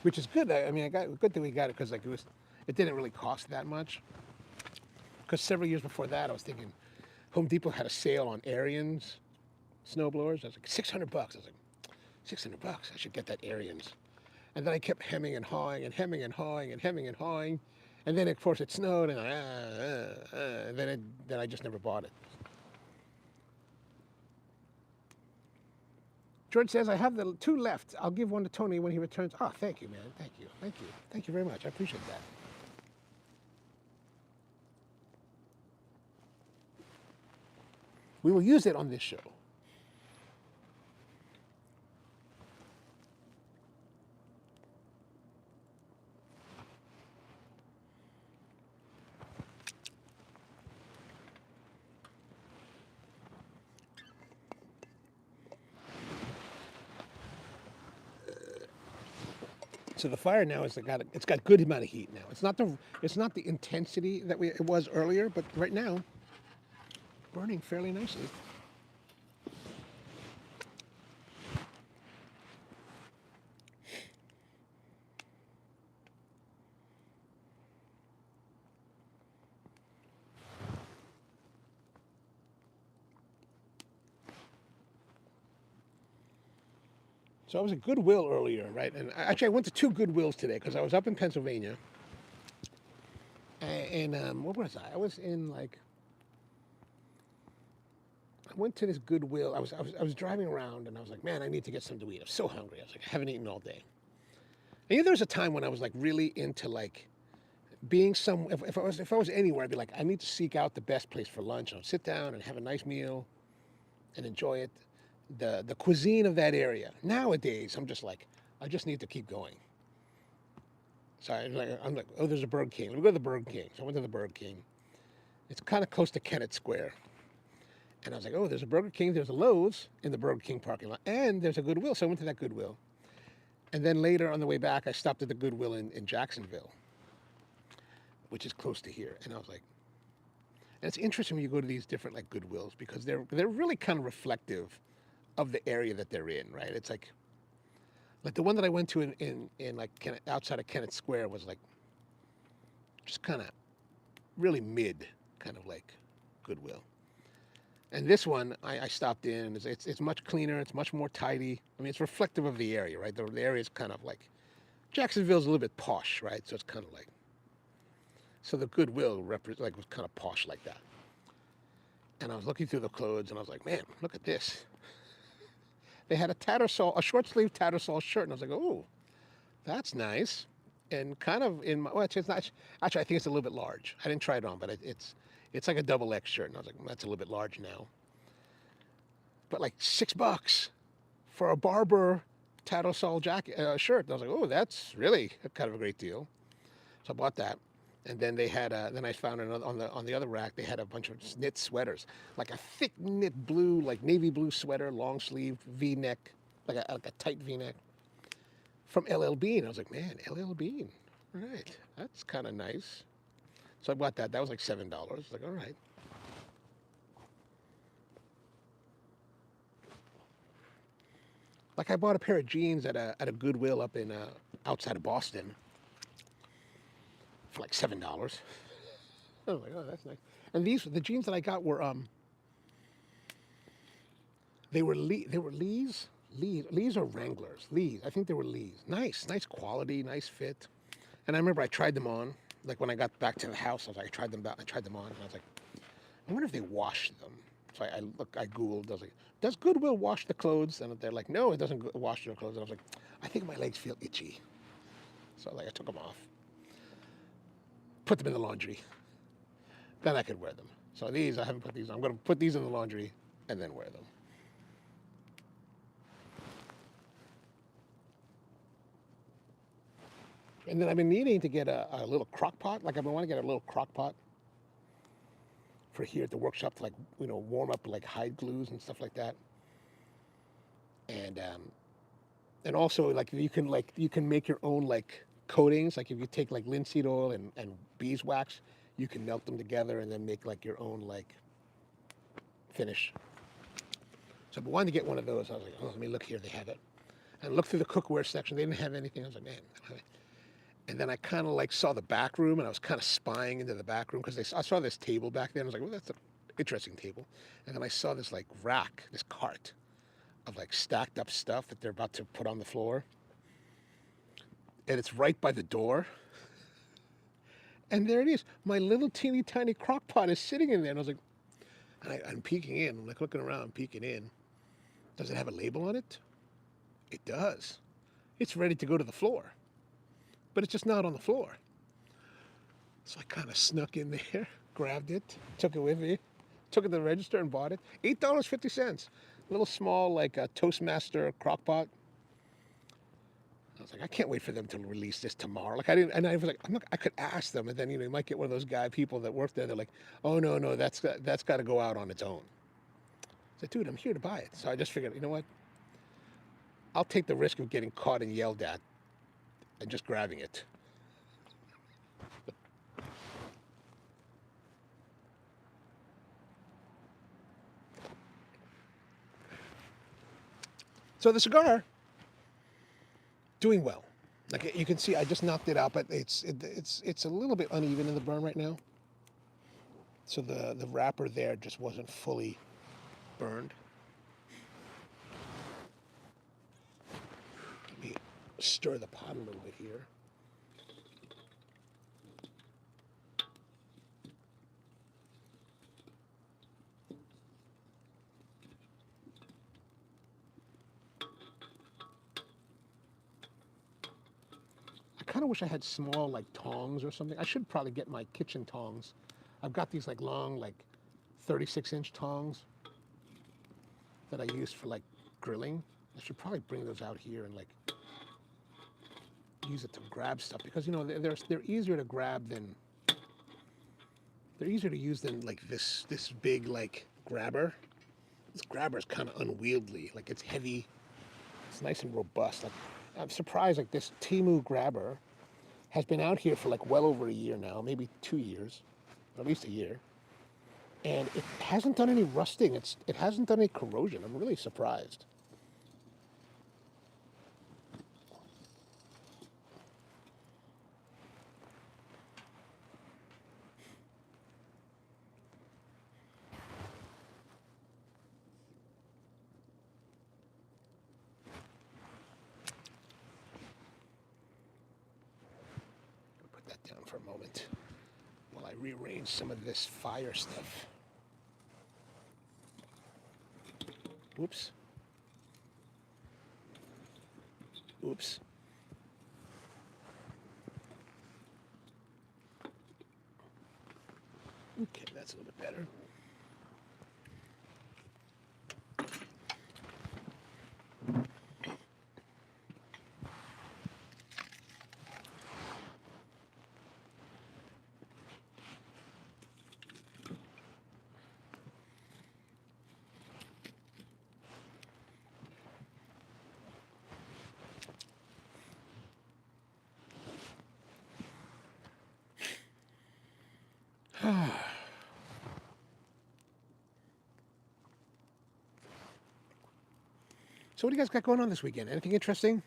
Which is good. I mean, good that we got it because like it didn't really cost that much. Because several years before that, I was thinking, Home Depot had a sale on Ariens snowblowers. I was like, $600. I was like, $600. I should get that Ariens. And then I kept hemming and hawing and hemming and hawing and hemming and hawing. And then, of course, it snowed, and then I just never bought it. George says, I have the 2 left. I'll give one to Tony when he returns. Oh, thank you, man. Thank you. Thank you. Thank you very much. I appreciate that. We will use it on this show. So the fire now it's got good amount of heat now. It's not the intensity that it was earlier, but right now, burning fairly nicely. So I was at Goodwill earlier, right? And actually, I went to 2 Goodwills today because I was up in Pennsylvania. And what was I? I was in like. I went to this Goodwill. I was driving around and I was like, man, I need to get something to eat. I'm so hungry. I was like, I haven't eaten all day. And there was a time when I was like really into like being some. If I was anywhere, I'd be like, I need to seek out the best place for lunch. I'll sit down and have a nice meal, and enjoy it. The cuisine of that area. Nowadays, I'm just like, I just need to keep going. So I'm like, oh, there's a Burger King. Let me go to the Burger King. So I went to the Burger King. It's kind of close to Kennett Square. And I was like, oh, there's a Burger King. There's a Lowe's in the Burger King parking lot. And there's a Goodwill. So I went to that Goodwill. And then later on the way back, I stopped at the Goodwill in Jacksonville, which is close to here. And I was like, and it's interesting when you go to these different like Goodwills because they're really kind of reflective of the area that they're in, right? It's like the one that I went to in like outside of Kennett Square was like just kind of really mid, kind of like Goodwill. And this one I stopped in, and it's much cleaner, it's much more tidy. I mean, it's reflective of the area, right? The area is kind of like Jacksonville's a little bit posh, right? So it's kind of like so the Goodwill was kind of posh like that. And I was looking through the clothes, and I was like, man, look at this. They had a short sleeve Tattersall shirt, and I was like, oh, that's nice. And kind of it's not, actually, I think it's a little bit large. I didn't try it on, but it's like a double X shirt, and I was like, that's a little bit large now. But like $6 for a Barber Tattersall jacket shirt. And I was like, oh, that's really kind of a great deal. So I bought that. And then they had, then I found another on the other rack. They had a bunch of knit sweaters, like a thick knit blue, like navy blue sweater, long sleeve, V-neck, like a tight V-neck, from LL Bean. I was like, man, LL Bean, right? That's kind of nice. So I bought that. That was like $7. I was like, all right. Like I bought a pair of jeans at a Goodwill up in outside of Boston for like $7. I was like, oh, that's nice. And the jeans that I got were they were Lee's or Wranglers. Lee's. I think they were Lee's. Nice quality, nice fit. And I remember I tried them on. Like when I got back to the house, I was like, I tried them on, and I was like, I wonder if they wash them. So I Googled. I was like, does Goodwill wash the clothes? And they're like, no, it doesn't wash your clothes. And I was like, I think my legs feel itchy. So I took them off, put them in the laundry. Then I could wear them. So these, I haven't put these on. I'm going to put these in the laundry and then wear them. And then I've been needing to get a little crock pot. Like I've been wanting to get a little crock pot for here at the workshop to warm up like hide glues and stuff like that. And also like you can make your own like coatings. Like if you take like linseed oil and beeswax, you can melt them together and then make like your own like finish. So I wanted to get one of those. I was like, oh, let me look here. They have it. And look through the cookware section. They didn't have anything. I was like, man. And then I kind of like saw the back room, and I was kind of spying into the back room because I saw this table back there, and I was like, well, that's an interesting table. And then I saw this like rack, this cart of like stacked up stuff that they're about to put on the floor. And it's right by the door. And there it is. My little teeny tiny crock pot is sitting in there. And I was like, I'm peeking in. I'm like looking around, peeking in. Does it have a label on it? It does. It's ready to go to the floor, but it's just not on the floor. So I kind of snuck in there, grabbed it, took it with me, took it to the register and bought it. $8.50. A little small, like a Toastmaster crock pot. I was like, I can't wait for them to release this tomorrow. Like I didn't, and I was like, I could ask them, and then you might get one of those people that work there. They're like, oh no, that's got to go out on its own. I said, dude, I'm here to buy it. So I just figured, you know what? I'll take the risk of getting caught and yelled at, and just grabbing it. So the cigar, doing well. Like you can see, I just knocked it out, but it's a little bit uneven in the burn right now. So the wrapper there just wasn't fully burned. Let me stir the pot a little bit here. I kind of wish I had small like tongs or something. I should probably get my kitchen tongs. I've got these like long, like 36-inch tongs that I use for like grilling. I should probably bring those out here and like use it to grab stuff because they're easier to grab than they're easier to use than like this big like grabber. This grabber is kind of unwieldy. Like it's heavy. It's nice and robust. Like I'm surprised. Like this Temu grabber has been out here for like well over a year now, maybe 2 years, or at least a year, and it hasn't done any rusting. It hasn't done any corrosion. I'm really surprised. Put that down for a moment while I rearrange some of this fire stuff. Oops. Oops. Okay, that's a little bit better. So what do you guys got going on this weekend? Anything interesting?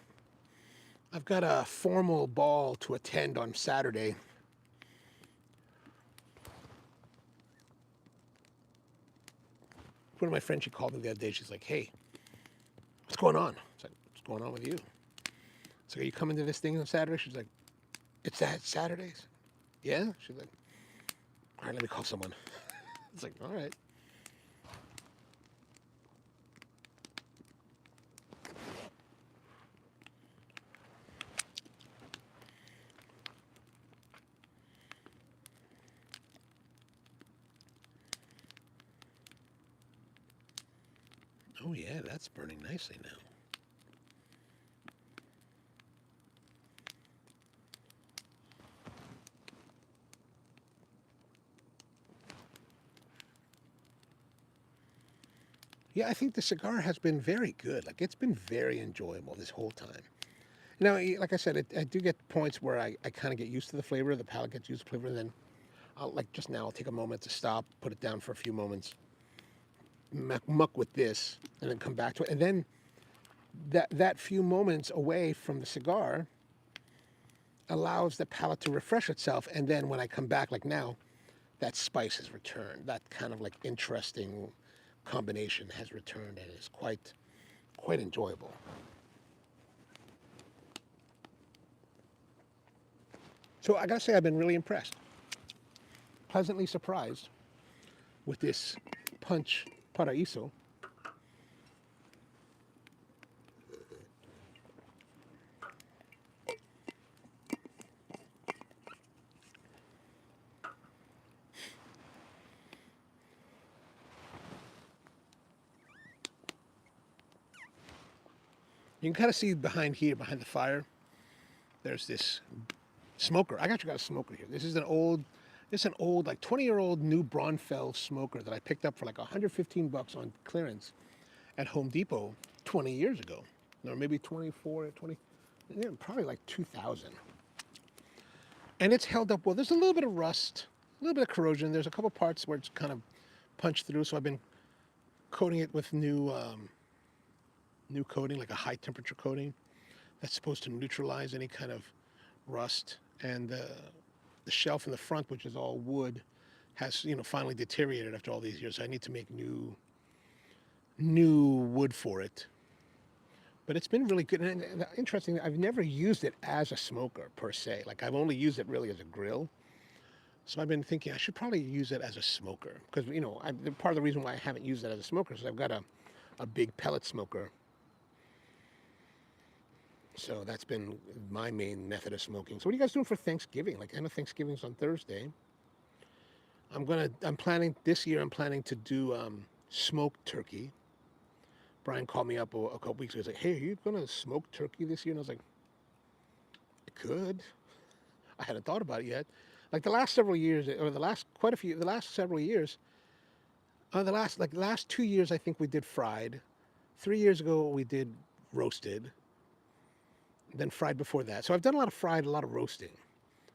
I've got a formal ball to attend on Saturday. One of my friends, she called me the other day. She's like, hey, what's going on? I was like, what's going on with you? So are you coming to this thing on Saturday? She's like, it's that Saturdays? Yeah? She's like, all right, let me call someone. It's like, all right. Oh yeah, that's burning nicely now. Yeah, I think the cigar has been very good. Like it's been very enjoyable this whole time. Like I said, I do get points where I kind of get used to the flavor. The palate gets used to the flavor, and then like just now, I'll take a moment to stop, put it down for a few moments, muck with this, and then come back to it. And then that few moments away from the cigar allows the palate to refresh itself. And then when I come back, like now, that spice has returned. That kind of like interesting combination has returned, and is quite enjoyable. So I gotta say, I've been really impressed, pleasantly surprised with this punch Paraiso. You can kind of see behind here, behind the fire, there's this smoker. I actually got a smoker here. This is an old, like 20-year-old new Braunfels smoker that I picked up for like 115 bucks on clearance at Home Depot 20 years ago. Or maybe 24, 20, yeah, probably like 2000. And it's held up well. There's a little bit of rust, a little bit of corrosion. There's a couple parts where it's kind of punched through, so I've been coating it with new coating, like a high temperature coating that's supposed to neutralize any kind of rust. And the shelf in the front, which is all wood, has finally deteriorated after all these years. So I need to make new wood for it. But it's been really good. And interesting, I've never used it as a smoker per se. Like I've only used it really as a grill. So I've been thinking I should probably use it as a smoker because part of the reason why I haven't used it as a smoker is I've got a big pellet smoker. So that's been my main method of smoking. So what are you guys doing for Thanksgiving? Like I know Thanksgiving's on Thursday. I'm planning this year. I'm planning to do smoked turkey. Brian called me up a couple weeks ago. He's like, "Hey, are you gonna smoke turkey this year?" And I was like, "I could." I hadn't thought about it yet. Like the last several years, or the last several years, the last 2 years, I think we did fried. 3 years ago, we did roasted. Then fried before that. So I've done a lot of fried, a lot of roasting,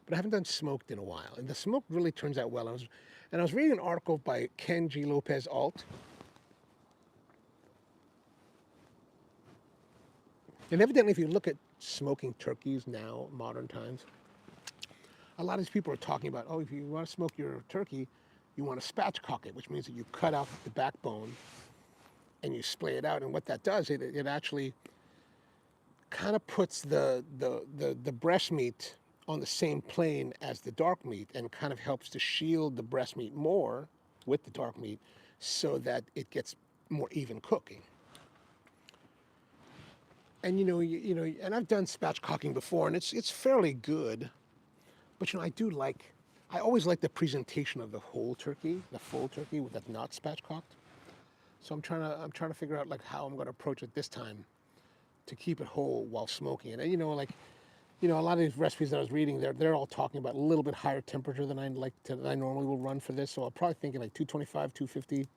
but I haven't done smoked in a while. And the smoke really turns out well. I was reading an article by Ken G. Lopez Alt. And evidently, if you look at smoking turkeys now, modern times, a lot of these people are talking about, oh, if you want to smoke your turkey, you want to spatchcock it, which means that you cut out the backbone and you splay it out. And what that does, it actually kind of puts the breast meat on the same plane as the dark meat and kind of helps to shield the breast meat more with the dark meat so that it gets more even cooking. And and I've done spatchcocking before, and it's fairly good. But I always like the presentation of the whole turkey, the full turkey that's not spatchcocked. So I'm trying to figure out like how I'm going to approach it this time to keep it whole while smoking it. And a lot of these recipes that I was reading, they're all talking about a little bit higher temperature than I normally will run for this. So I'll probably thinking like 225, 250,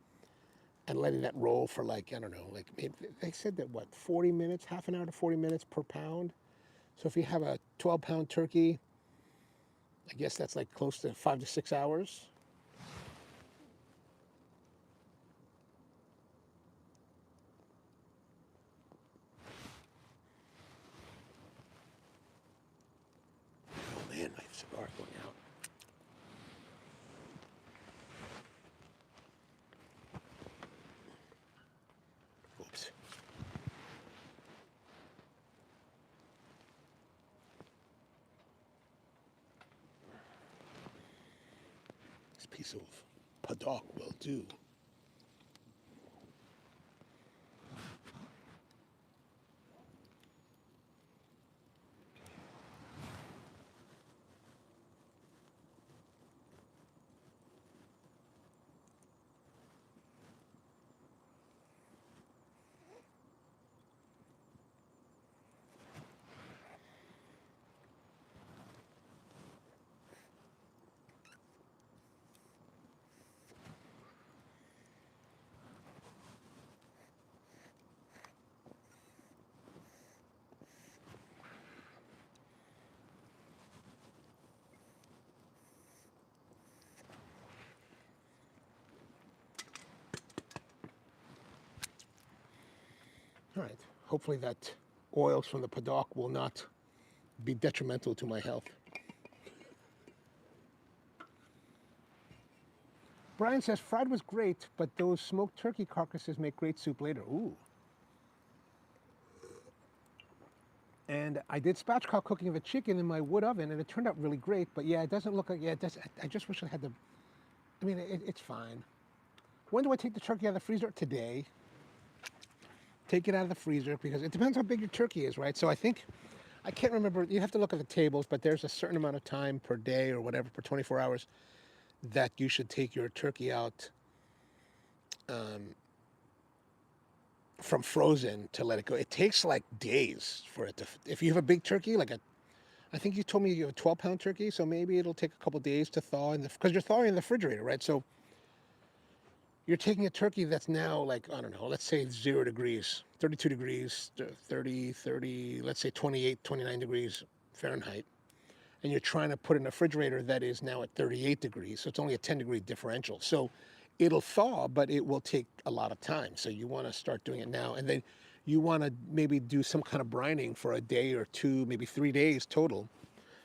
and letting that roll for like I don't know, like maybe they said that 40 minutes, half an hour to 40 minutes per pound. So if you have a 12-pound turkey, I guess that's like close to 5 to 6 hours. Oh man, my cigar's going out. Oops. This piece of paddock will do. All right. Hopefully that oils from the paddock will not be detrimental to my health. Brian says fried was great, but those smoked turkey carcasses make great soup later. Ooh. And I did spatchcock cooking of a chicken in my wood oven, and it turned out really great. But yeah, it doesn't look like, yeah, it does. I just wish I had the, I mean, it's fine. When do I take the turkey out of the freezer? Today. Take it out of the freezer because it depends how big your turkey is, right? So I can't remember, you have to look at the tables, but there's a certain amount of time per day or whatever, per 24 hours, that you should take your turkey out from frozen to let it go. It takes like days for it to. If you have a big turkey, like a, I think you told me you have a 12-pound turkey, so maybe it'll take a couple days to thaw in the, because you're thawing in the refrigerator, right? So you're taking a turkey that's now like, I don't know, let's say 0 degrees, 32 degrees, 30, let's say 28, 29 degrees Fahrenheit, and you're trying to put in a refrigerator that is now at 38 degrees, so it's only a 10-degree differential. So it'll thaw, but it will take a lot of time. So you want to start doing it now, and then you want to maybe do some kind of brining for a day or two, maybe 3 days total.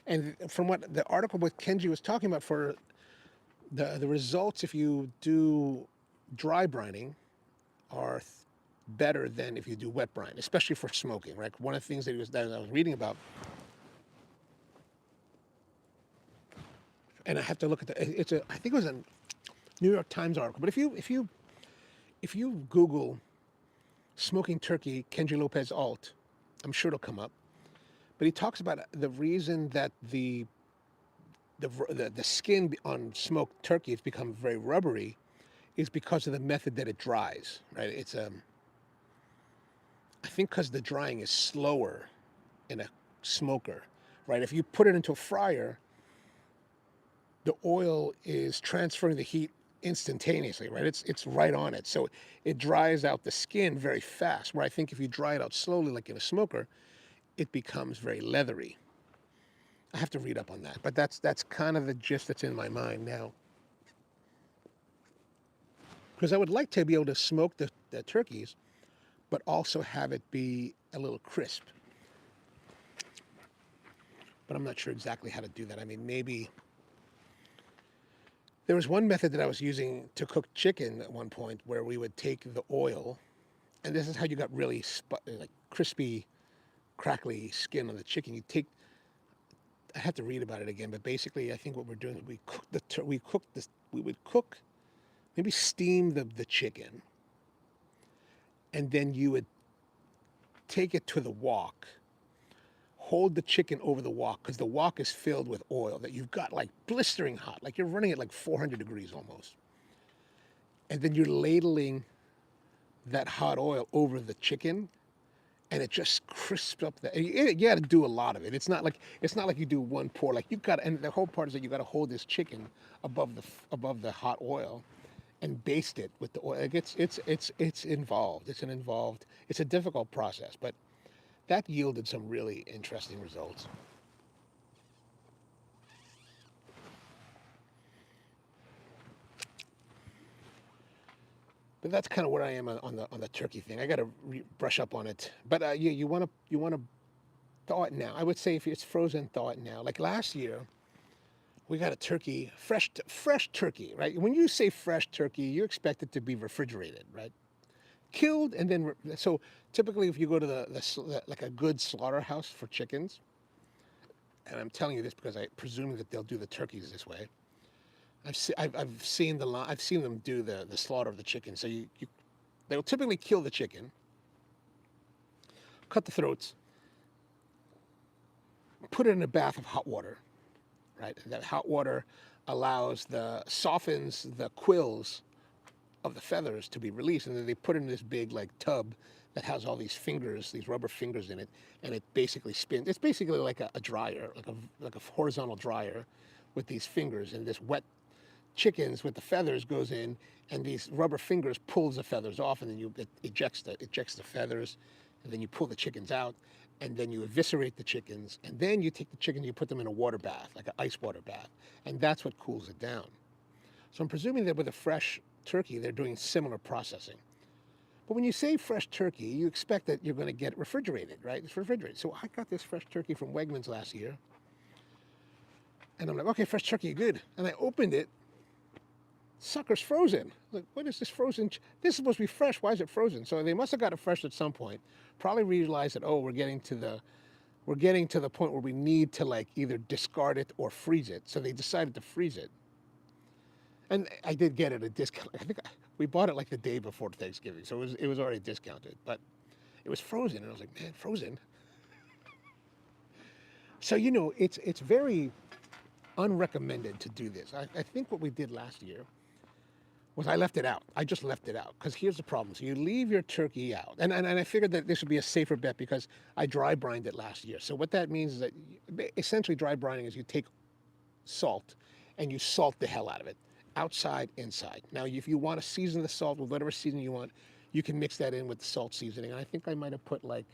And from what the article with Kenji was talking about, for the results, if you do dry brining, are better than if you do wet brine, especially for smoking, right? One of the things that I was reading about, and I have to look at it's a, I think it was a New York Times article, but if you Google smoking turkey Kenji Lopez alt, I'm sure it'll come up. But he talks about the reason that the skin on smoked turkey has become very rubbery is because of the method that it dries, right? It's I think because the drying is slower in a smoker, right? If you put it into a fryer, the oil is transferring the heat instantaneously, right? It's right on it, so it dries out the skin very fast. Where I think if you dry it out slowly, like in a smoker, it becomes very leathery. I have to read up on that, but that's kind of the gist that's in my mind now. Because I would like to be able to smoke the turkeys, but also have it be a little crisp. But I'm not sure exactly how to do that. I mean, maybe there was one method that I was using to cook chicken at one point where we would take the oil, and this is how you got really like crispy, crackly skin on the chicken. You take, I have to read about it again, but basically I think what we're doing is we would cook, maybe steam the chicken, and then you would take it to the wok, hold the chicken over the wok, because the wok is filled with oil that you've got like blistering hot, like you're running it like 400 degrees almost. And then you're ladling that hot oil over the chicken, and it just crisps up you got to do a lot of it. It's not like you do one pour. Like you got, and the whole part is that you got to hold this chicken above the hot oil, and baste it with the oil. Like it's involved. It's a difficult process, but that yielded some really interesting results. But that's kind of where I am on the turkey thing. I got to brush up on it. But you want to thaw it now. I would say if it's frozen, thaw it now. Like last year, we got a turkey, fresh turkey, right? When you say fresh turkey, you expect it to be refrigerated, right? Killed and then so typically if you go to like a good slaughterhouse for chickens, and I'm telling you this because I presume that they'll do the turkeys this way. I've seen I've seen them do the slaughter of the chicken. So they'll typically kill the chicken, cut the throats, put it in a bath of hot water, right? That hot water softens the quills of the feathers to be released, and then they put it in this big like tub that has all these fingers, these rubber fingers in it, and it basically spins. It's basically like a dryer, like a horizontal dryer with these fingers, and this wet chickens with the feathers goes in, and these rubber fingers pulls the feathers off, and then it ejects the feathers, and then you pull the chickens out, and then you eviscerate the chickens, and then you take the chickens, you put them in a water bath, like an ice water bath, and that's what cools it down. So I'm presuming that with a fresh turkey, they're doing similar processing. But when you say fresh turkey, you expect that you're going to get it refrigerated, right? It's refrigerated. So I got this fresh turkey from Wegmans last year, and I'm like, okay, fresh turkey, good. And I opened it, sucker's frozen. Like, what is this frozen? This is supposed to be fresh. Why is it frozen? So they must have got it fresh at some point. Probably realized that, oh, we're getting to the point where we need to like either discard it or freeze it. So they decided to freeze it. And I did get it at a discount. I think we bought it like the day before Thanksgiving, so it was already discounted. But it was frozen, and I was like, man, frozen. So it's very unrecommended to do this. I think what we did last year was I left it out. I just left it out because here's the problem. So you leave your turkey out, and I figured that this would be a safer bet because I dry brined it last year. So what that means is that essentially dry brining is you take salt and you salt the hell out of it, outside, inside. Now, if you want to season the salt with whatever seasoning you want, you can mix that in with the salt seasoning. And I think I might have put like,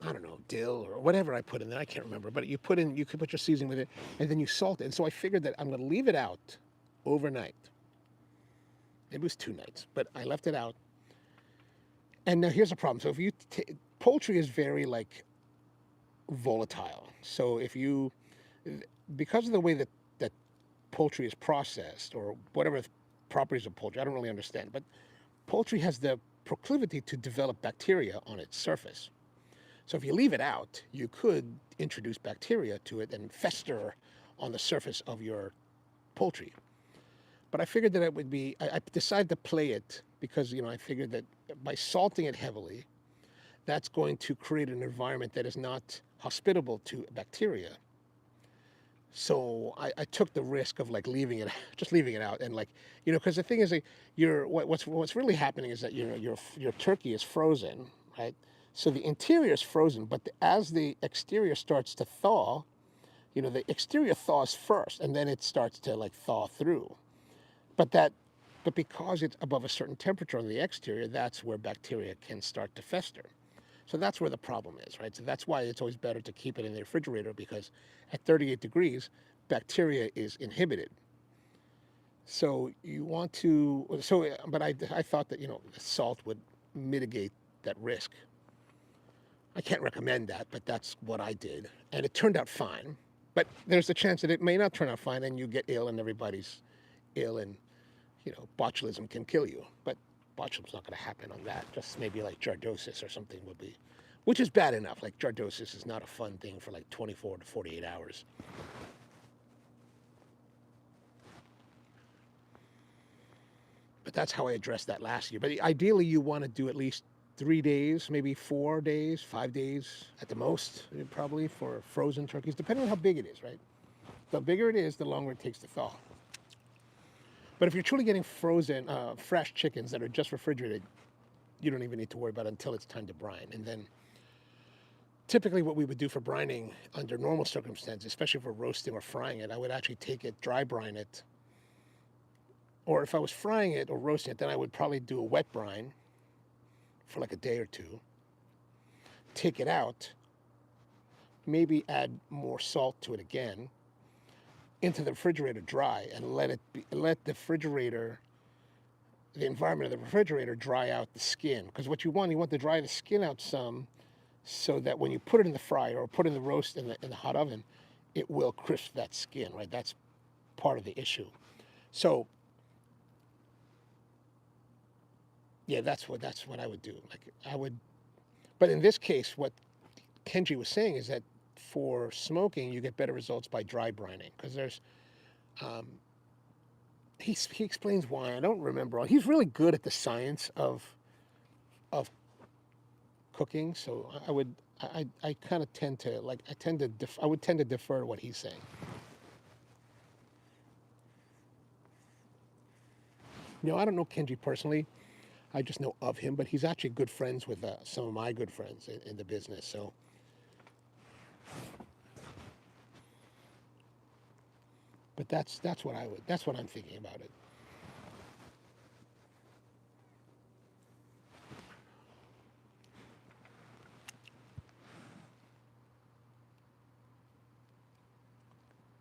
I don't know, dill or whatever I put in there. I can't remember. But you can put your seasoning with it, and then you salt it. And so I figured that I'm going to leave it out overnight. It was 2 nights, but I left it out. And now here's the problem. So if you poultry is very like volatile. So if you, because of the way that poultry is processed or whatever the properties of poultry, I don't really understand, but poultry has the proclivity to develop bacteria on its surface. So if you leave it out, you could introduce bacteria to it and fester on the surface of your poultry. But I figured that it would be, I decided to play it because, I figured that by salting it heavily, that's going to create an environment that is not hospitable to bacteria. So I took the risk of like just leaving it out, and like, because the thing is, like, what's really happening is that your turkey is frozen, right? So the interior is frozen, but as the exterior starts to thaw, the exterior thaws first, and then it starts to like thaw through. But because it's above a certain temperature on the exterior, that's where bacteria can start to fester. So that's where the problem is, right? So that's why it's always better to keep it in the refrigerator, because at 38 degrees, bacteria is inhibited. So you want to, but I thought that, salt would mitigate that risk. I can't recommend that, but that's what I did. And it turned out fine. But there's a chance that it may not turn out fine and you get ill and everybody's ill, and, botulism can kill you. But botulism's not going to happen on that. Just maybe like jardosis or something would be, which is bad enough. Like jardosis is not a fun thing for like 24 to 48 hours. But that's how I addressed that last year. But ideally, you want to do at least 3 days, maybe 4 days, 5 days at the most, probably, for frozen turkeys, depending on how big it is, right? The bigger it is, the longer it takes to thaw. But if you're truly getting frozen, fresh chickens that are just refrigerated, you don't even need to worry about it until it's time to brine. And then typically what we would do for brining under normal circumstances, especially for roasting or frying it, I would actually take it, dry brine it. Or if I was frying it or roasting it, then I would probably do a wet brine for like a day or two. Take it out, maybe add more salt to it again, into the refrigerator dry, and let the environment of the refrigerator dry out the skin. Because what you want to dry the skin out some, so that when you put it in the fryer or put it in the roast in the hot oven, it will crisp that skin, right? That's part of the issue. So yeah, that's what I would do. But in this case, what Kenji was saying is that for smoking, you get better results by dry brining, because there's, he explains why. I don't remember all. He's really good at the science of cooking, so I kind of tend to like, I would tend to defer to what he's saying. I don't know Kenji personally. I just know of him, but he's actually good friends with some of my good friends in the business. So, but that's what I'm thinking about it.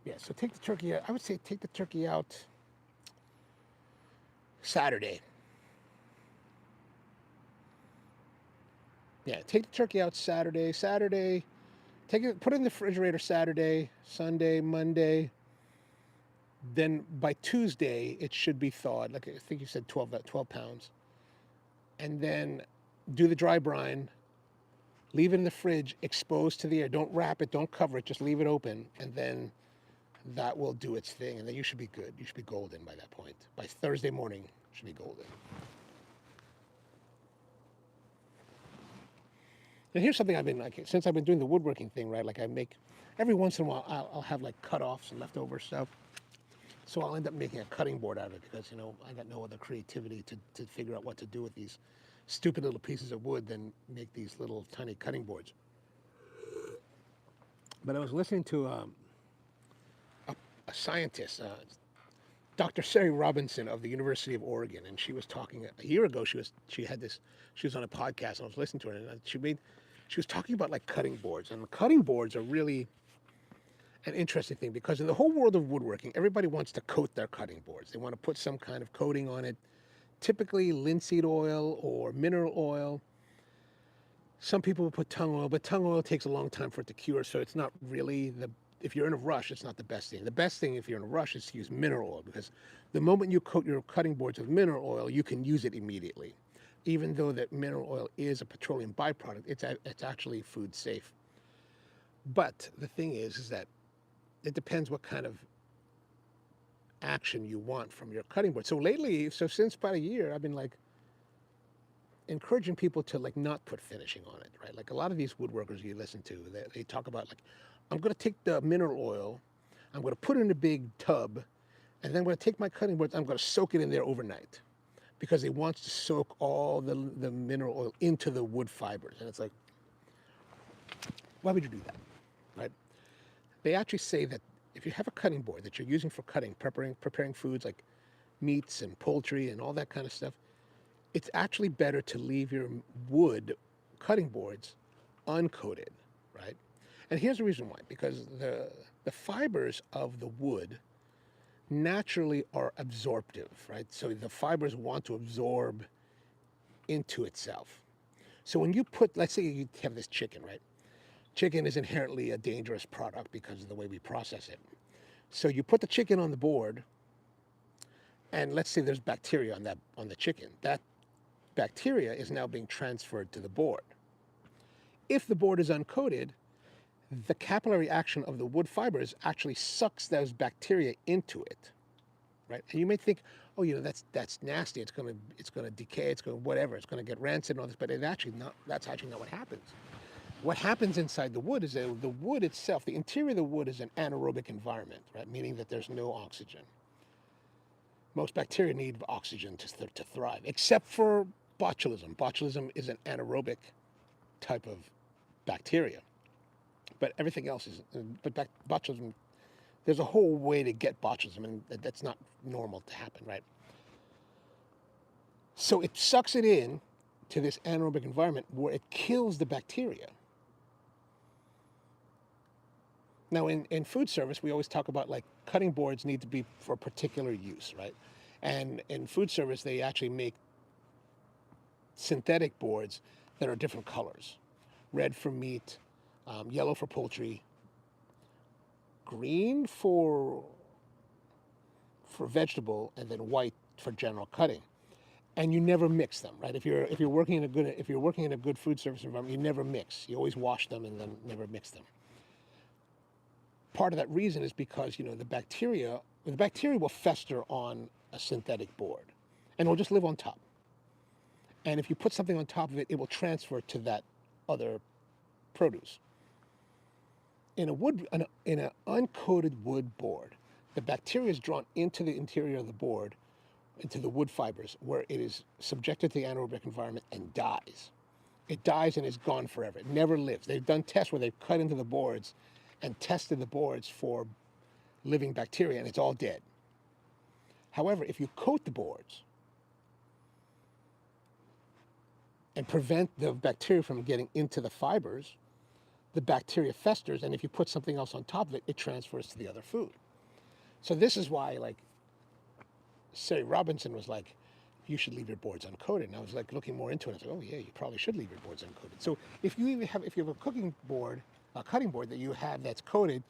Yeah. So take the turkey out. I would say take the turkey out Saturday. Yeah, take the turkey out Saturday. Put it in the refrigerator Saturday, Sunday, Monday. Then by Tuesday, it should be thawed. Like I think you said 12 pounds. And then do the dry brine. Leave it in the fridge, exposed to the air. Don't wrap it, don't cover it, just leave it open. And then that will do its thing. And then you should be good. You should be golden by that point. By Thursday morning, you should be golden. And here's something I've been like, since I've been doing the woodworking thing, right? Like I make, every once in a while, I'll have like cut-offs and leftover stuff. So I'll end up making a cutting board out of it because, you know, I got no other creativity to figure out what to do with these stupid little pieces of wood than make these little tiny cutting boards. But I was listening to a scientist, Dr. Sari Robinson of the University of Oregon, and she was talking a year ago. She was on a podcast, and I was listening to her, and she was talking about like cutting boards, and the cutting boards are really an interesting thing because in the whole world of woodworking, everybody wants to coat their cutting boards. They want to put some kind of coating on it, typically linseed oil or mineral oil. Some people will put tung oil, but tung oil takes a long time for it to cure, so it's not really if you're in a rush, it's not the best thing. The best thing if you're in a rush is to use mineral oil because the moment you coat your cutting boards with mineral oil, you can use it immediately. Even though that mineral oil is a petroleum byproduct, it's actually food safe. But the thing is that it depends what kind of action you want from your cutting board. So lately, since about a year, I've been like encouraging people to like not put finishing on it, right? Like a lot of these woodworkers you listen to, they talk about like, I'm going to take the mineral oil, I'm going to put it in a big tub, and then I'm going to take my cutting board, I'm going to soak it in there overnight because it wants to soak all the mineral oil into the wood fibers. And it's like, why would you do that, right? They actually say that if you have a cutting board that you're using for cutting, preparing foods like meats and poultry and all that kind of stuff, it's actually better to leave your wood cutting boards uncoated, right? And here's the reason why, because the fibers of the wood naturally are absorptive, right? So the fibers want to absorb into itself. So when you put, let's say you have this chicken, right? Chicken is inherently a dangerous product because of the way we process it. So you put the chicken on the board, and let's say there's bacteria on the chicken. That bacteria is now being transferred to the board. If the board is uncoated, the capillary action of the wood fibers actually sucks those bacteria into it, right? And you may think, oh, you know, that's nasty. It's gonna decay. It's gonna whatever. It's gonna get rancid and all this. But that's actually not what happens. What happens inside the wood is that the wood itself, the interior of the wood, is an anaerobic environment, right? Meaning that there's no oxygen. Most bacteria need oxygen to thrive, except for botulism. Botulism is an anaerobic type of bacteria, but everything else is. But botulism, there's a whole way to get botulism, and that's not normal to happen, right? So it sucks it in to this anaerobic environment where it kills the bacteria. Now, in food service, we always talk about like cutting boards need to be for a particular use, right? And in food service, they actually make synthetic boards that are different colors. Red for meat, yellow for poultry, green for vegetable, and then white for general cutting. And you never mix them, right? If you're working in a good food service environment, you never mix. You always wash them and then never mix them. Part of that reason is because, you know, the bacteria will fester on a synthetic board and will just live on top. And if you put something on top of it, it will transfer to that other produce. In an uncoated wood board, the bacteria is drawn into the interior of the board, into the wood fibers, where it is subjected to the anaerobic environment and dies. It dies and is gone forever. It never lives. They've done tests where they've cut into the boards and tested the boards for living bacteria, and it's all dead. However, if you coat the boards and prevent the bacteria from getting into the fibers, the bacteria festers, and if you put something else on top of it, it transfers to the other food. So this is why, like, Sari Robinson was like, you should leave your boards uncoated. And I was like looking more into it. I was like, oh yeah, you probably should leave your boards uncoated. So if you have a cutting board that you have that's coated,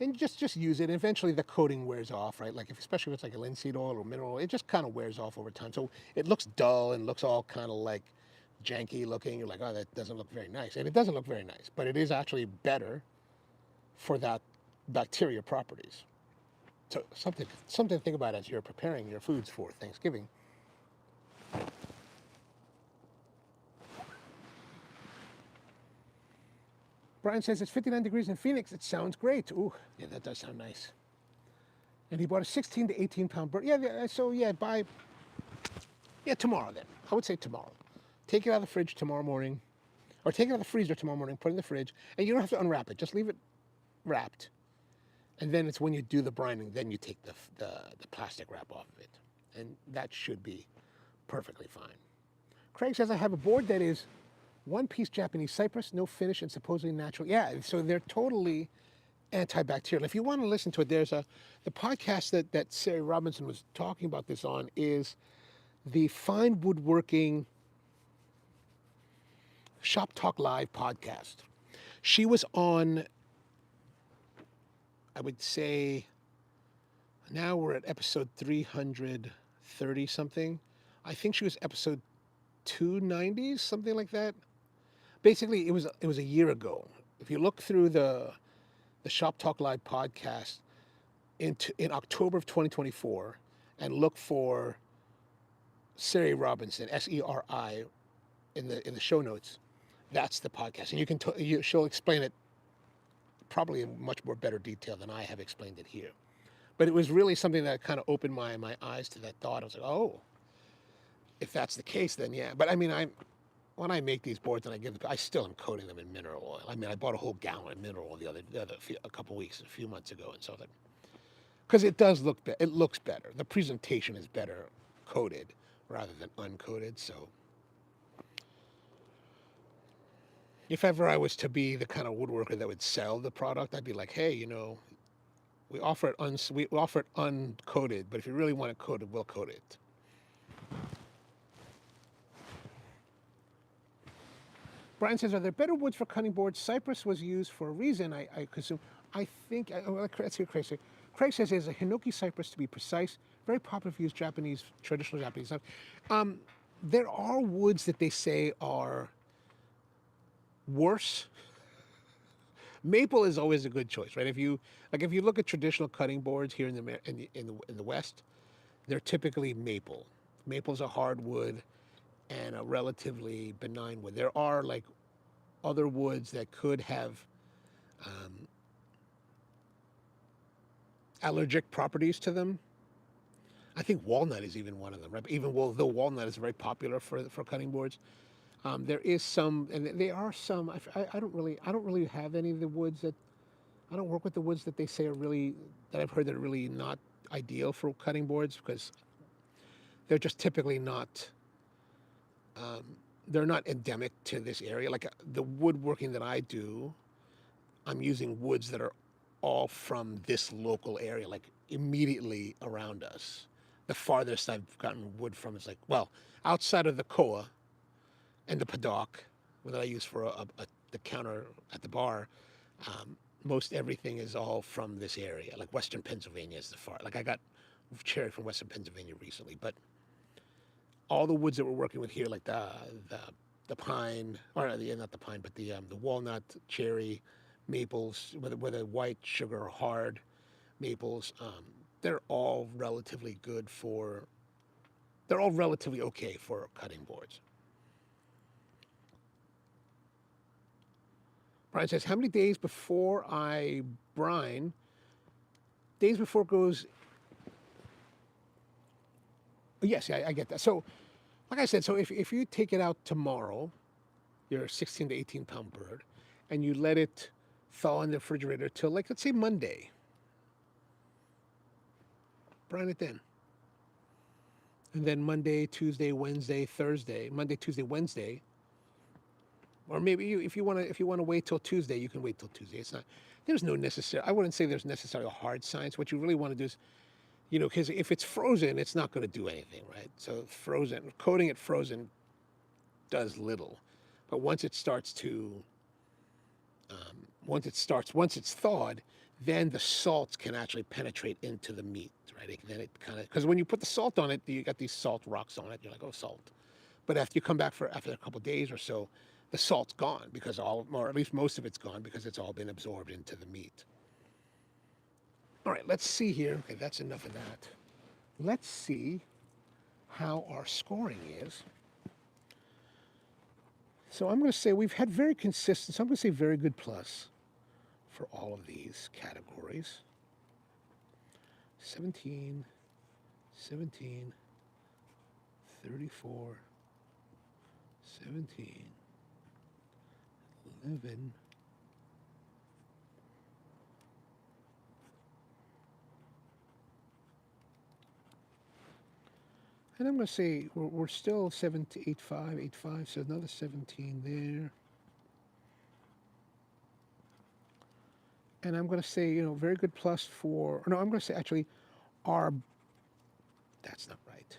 then just use it. And eventually the coating wears off, right? Like especially if it's like a linseed oil or mineral oil, it just kind of wears off over time. So it looks dull and looks all kind of like janky looking. You're like, oh, that doesn't look very nice. And it doesn't look very nice, but it is actually better for that bacteria properties. So something to think about as you're preparing your foods for Thanksgiving. Brian says it's 59 degrees in Phoenix. It sounds great. Ooh, yeah, that does sound nice. And he bought a 16 to 18 pound bird. Yeah, so yeah, tomorrow then. I would say tomorrow. Take it out of the fridge tomorrow morning, or take it out of the freezer tomorrow morning, put it in the fridge, and you don't have to unwrap it. Just leave it wrapped. And then it's when you do the brining, then you take the plastic wrap off of it. And that should be perfectly fine. Craig says, I have a board that is one-piece Japanese cypress, no finish, and supposedly natural. Yeah, so they're totally antibacterial. If you want to listen to it, the podcast that Sarah Robinson was talking about this on is the Fine Woodworking Shop Talk Live podcast. She was on, I would say, now we're at episode 330 something. I think she was episode 290, something like that. Basically, it was a year ago. If you look through the Shop Talk Live podcast in October of 2024 and look for Seri Robinson, SERI, in the show notes, that's the podcast, and she'll explain it probably in much more better detail than I have explained it here. But it was really something that kind of opened my eyes to that thought. I was like, oh, if that's the case, then yeah. But I mean, when I make these boards and I still am coating them in mineral oil. I mean, I bought a whole gallon of mineral oil a few months ago, and so I was like, because it does it looks better. The presentation is better coated rather than uncoated. So if ever I was to be the kind of woodworker that would sell the product, I'd be like, hey, we offer it uncoated, but if you really want it coated, we'll coat it. Brian says, are there better woods for cutting boards? Cypress was used for a reason, I presume. I think, let's hear Craig say. Craig says there's a Hinoki cypress, to be precise, very popular for use traditional Japanese stuff. There are woods that they say are worse. Maple is always a good choice, right? If you look at traditional cutting boards here in the West, they're typically maple. Maple's a hardwood and a relatively benign wood. There are like other woods that could have allergic properties to them. I think walnut is even one of them, right? Even though walnut is very popular for cutting boards, there is some, and there are some. I don't really have any of the woods that I don't work with the woods that they say are really that I've heard that are really not ideal for cutting boards because they're just typically not. They're not endemic to this area. Like the woodworking that I do, I'm using woods that are all from this local area, like immediately around us. The farthest I've gotten wood from is outside of the koa and the paddock that I use for the counter at the bar. Most everything is all from this area. Like Western Pennsylvania is the far. Like I got cherry from Western Pennsylvania recently, but all the woods that we're working with here, like the pine, or not the pine, but the walnut, cherry, maples, whether white, sugar, or hard maples, they're all relatively okay for cutting boards. Brian says, how many days before I brine? Days before it goes. Yes, I get that. So, like I said, so if you take it out tomorrow, your 16 to 18 pound bird, and you let it thaw in the refrigerator till, like, let's say Monday, brine it then. And then Monday, Tuesday, Wednesday, Thursday, Monday, Tuesday, Wednesday, or maybe if you want to wait till Tuesday, you can wait till Tuesday. I wouldn't say there's necessarily a hard science. What you really want to do is, because if it's frozen, it's not going to do anything, right? So coating it frozen does little. But once it's thawed, then the salts can actually penetrate into the meat, right? Then it kind of, because when you put the salt on it, you got these salt rocks on it. You're like, oh, salt. But after you come back after a couple of days or so, the salt's gone or at least most of it's gone because it's all been absorbed into the meat. All right, let's see here. Okay, that's enough of that. Let's see how our scoring is. So I'm going to say we've had very consistent, so I'm going to say very good plus for all of these categories. 17, 17, 34, 17, 11. And I'm going to say we're still 7 to 8, 5, 8, 5, so another 17 there. And I'm going to say, very good plus for, no, I'm going to say actually our, that's not right.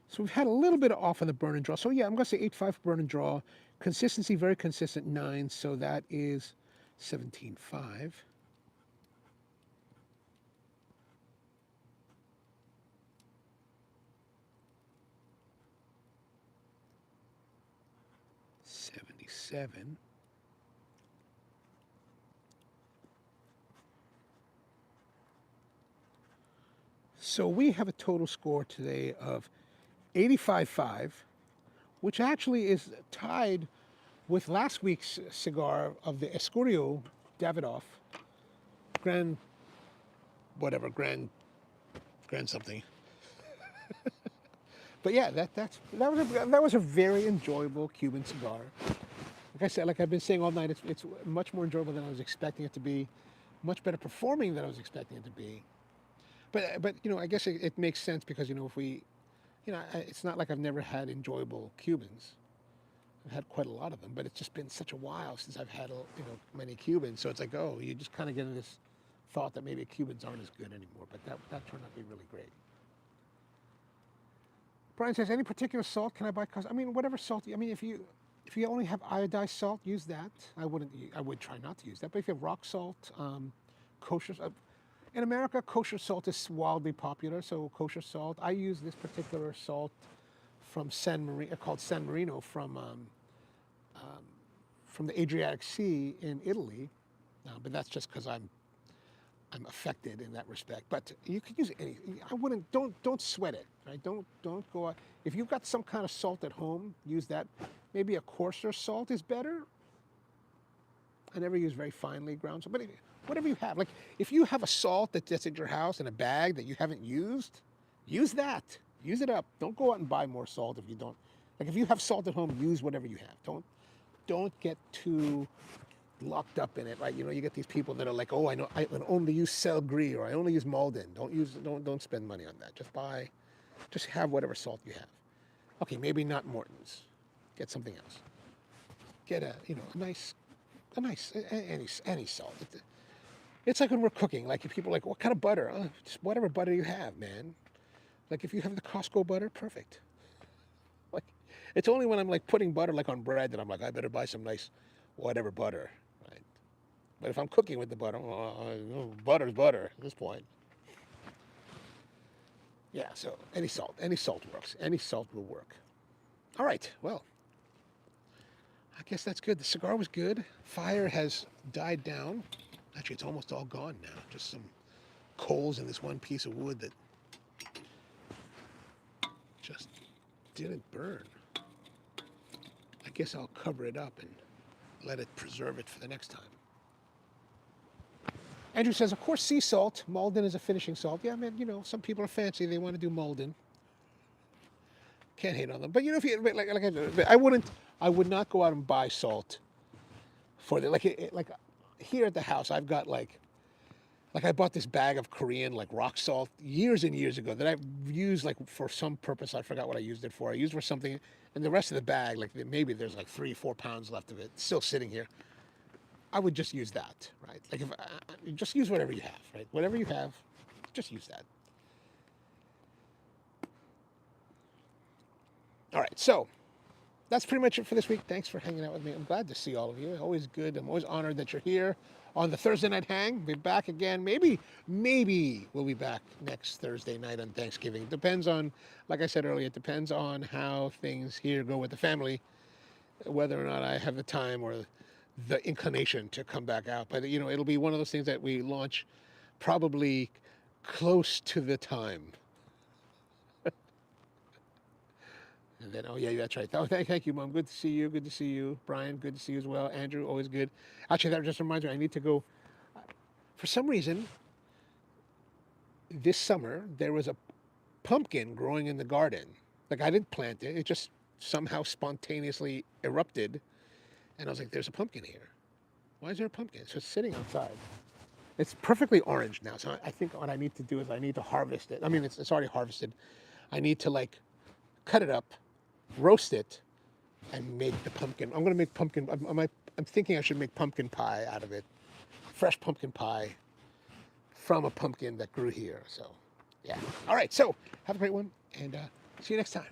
So we've had a little bit off on the burn and draw. So yeah, I'm going to say 8-5 burn and draw. Consistency, very consistent, 9. So that is 17-5. $77. So we have a total score today of 85.5, which actually is tied with last week's cigar of the Escurio Davidoff Grand, whatever, Grand something. But yeah, that was a very enjoyable Cuban cigar. Like I said, like I've been saying all night, it's much more enjoyable than I was expecting it to be, much better performing than I was expecting it to be. But I guess it makes sense because if we, it's not like I've never had enjoyable Cubans. I've had quite a lot of them, but it's just been such a while since I've had many Cubans. So it's like, oh, you just kind of get this thought that maybe Cubans aren't as good anymore. But that turned out to be really great. Brian says, any particular salt can I buy? I mean, whatever salt. I mean, if you only have iodized salt, use that. I would try not to use that. But if you have rock salt, kosher. In America, kosher salt is wildly popular. So kosher salt. I use this particular salt from called San Marino from the Adriatic Sea in Italy. But that's just because I'm affected in that respect. But you could use any. I wouldn't. Don't sweat it. Right. Don't go out. If you've got some kind of salt at home, use that. Maybe a coarser salt is better. I never use very finely ground salt, but whatever you have. Like if you have a salt that's at your house in a bag that you haven't used, use that. Use it up. Don't go out and buy more salt if you don't. Like if you have salt at home, use whatever you have. Don't get too locked up in it, right? You get these people that are like, oh, I know, I only use Sel Gris or I only use Malden. Don't spend money on that. Just have whatever salt you have. Okay, maybe not Morton's. Get something else. Get a any salt. It's like when we're cooking. Like if people are like, what kind of butter? Oh, just whatever butter you have, man. Like if you have the Costco butter, perfect. Like it's only when I'm like putting butter like on bread that I'm like, I better buy some nice whatever butter, right? But if I'm cooking with the butter, butter's butter at this point. Yeah, so any salt works. Any salt will work. All right, well, I guess that's good. The cigar was good. Fire has died down. Actually, it's almost all gone now. Just some coals in this one piece of wood that just didn't burn. I guess I'll cover it up and let it preserve it for the next time. Andrew says, of course, sea salt. Malden is a finishing salt. Yeah, man, some people are fancy. They want to do Malden. Can't hate on them. But if you I would not go out and buy salt for the like here at the house. I've got like I bought this bag of Korean like rock salt years and years ago that I've used like for some purpose. I forgot what I used it for. I used it for something, and the rest of the bag, like maybe there's like 3-4 pounds left of it still sitting here. I would just use that, right? Like if just use whatever you have, right? Whatever you have, just use that. All right, so that's pretty much it for this week. Thanks for hanging out with me. I'm glad to see all of you. Always good. I'm always honored that you're here on the Thursday Night Hang. Be back again. Maybe we'll be back next Thursday night on Thanksgiving. It depends on, like I said earlier, it depends on how things here go with the family, whether or not I have the time or the inclination to come back out. But, it'll be one of those things that we launch probably close to the time. And then, oh yeah, that's right. Oh, thank you, Mom. Good to see you. Good to see you. Brian, good to see you as well. Andrew, always good. Actually, that just reminds me, I need to go. For some reason, this summer, there was a pumpkin growing in the garden. Like, I didn't plant it. It just somehow spontaneously erupted. And I was like, there's a pumpkin here. Why is there a pumpkin? So it's sitting outside. It's perfectly orange now. So I think what I need to do is I need to harvest it. I mean, it's already harvested. I need to, like, cut it up, roast it, and make the pumpkin. I'm going to make pumpkin. I'm thinking I should make pumpkin pie out of it. Fresh pumpkin pie from a pumpkin that grew here. So, yeah. All right. So, have a great one, and see you next time.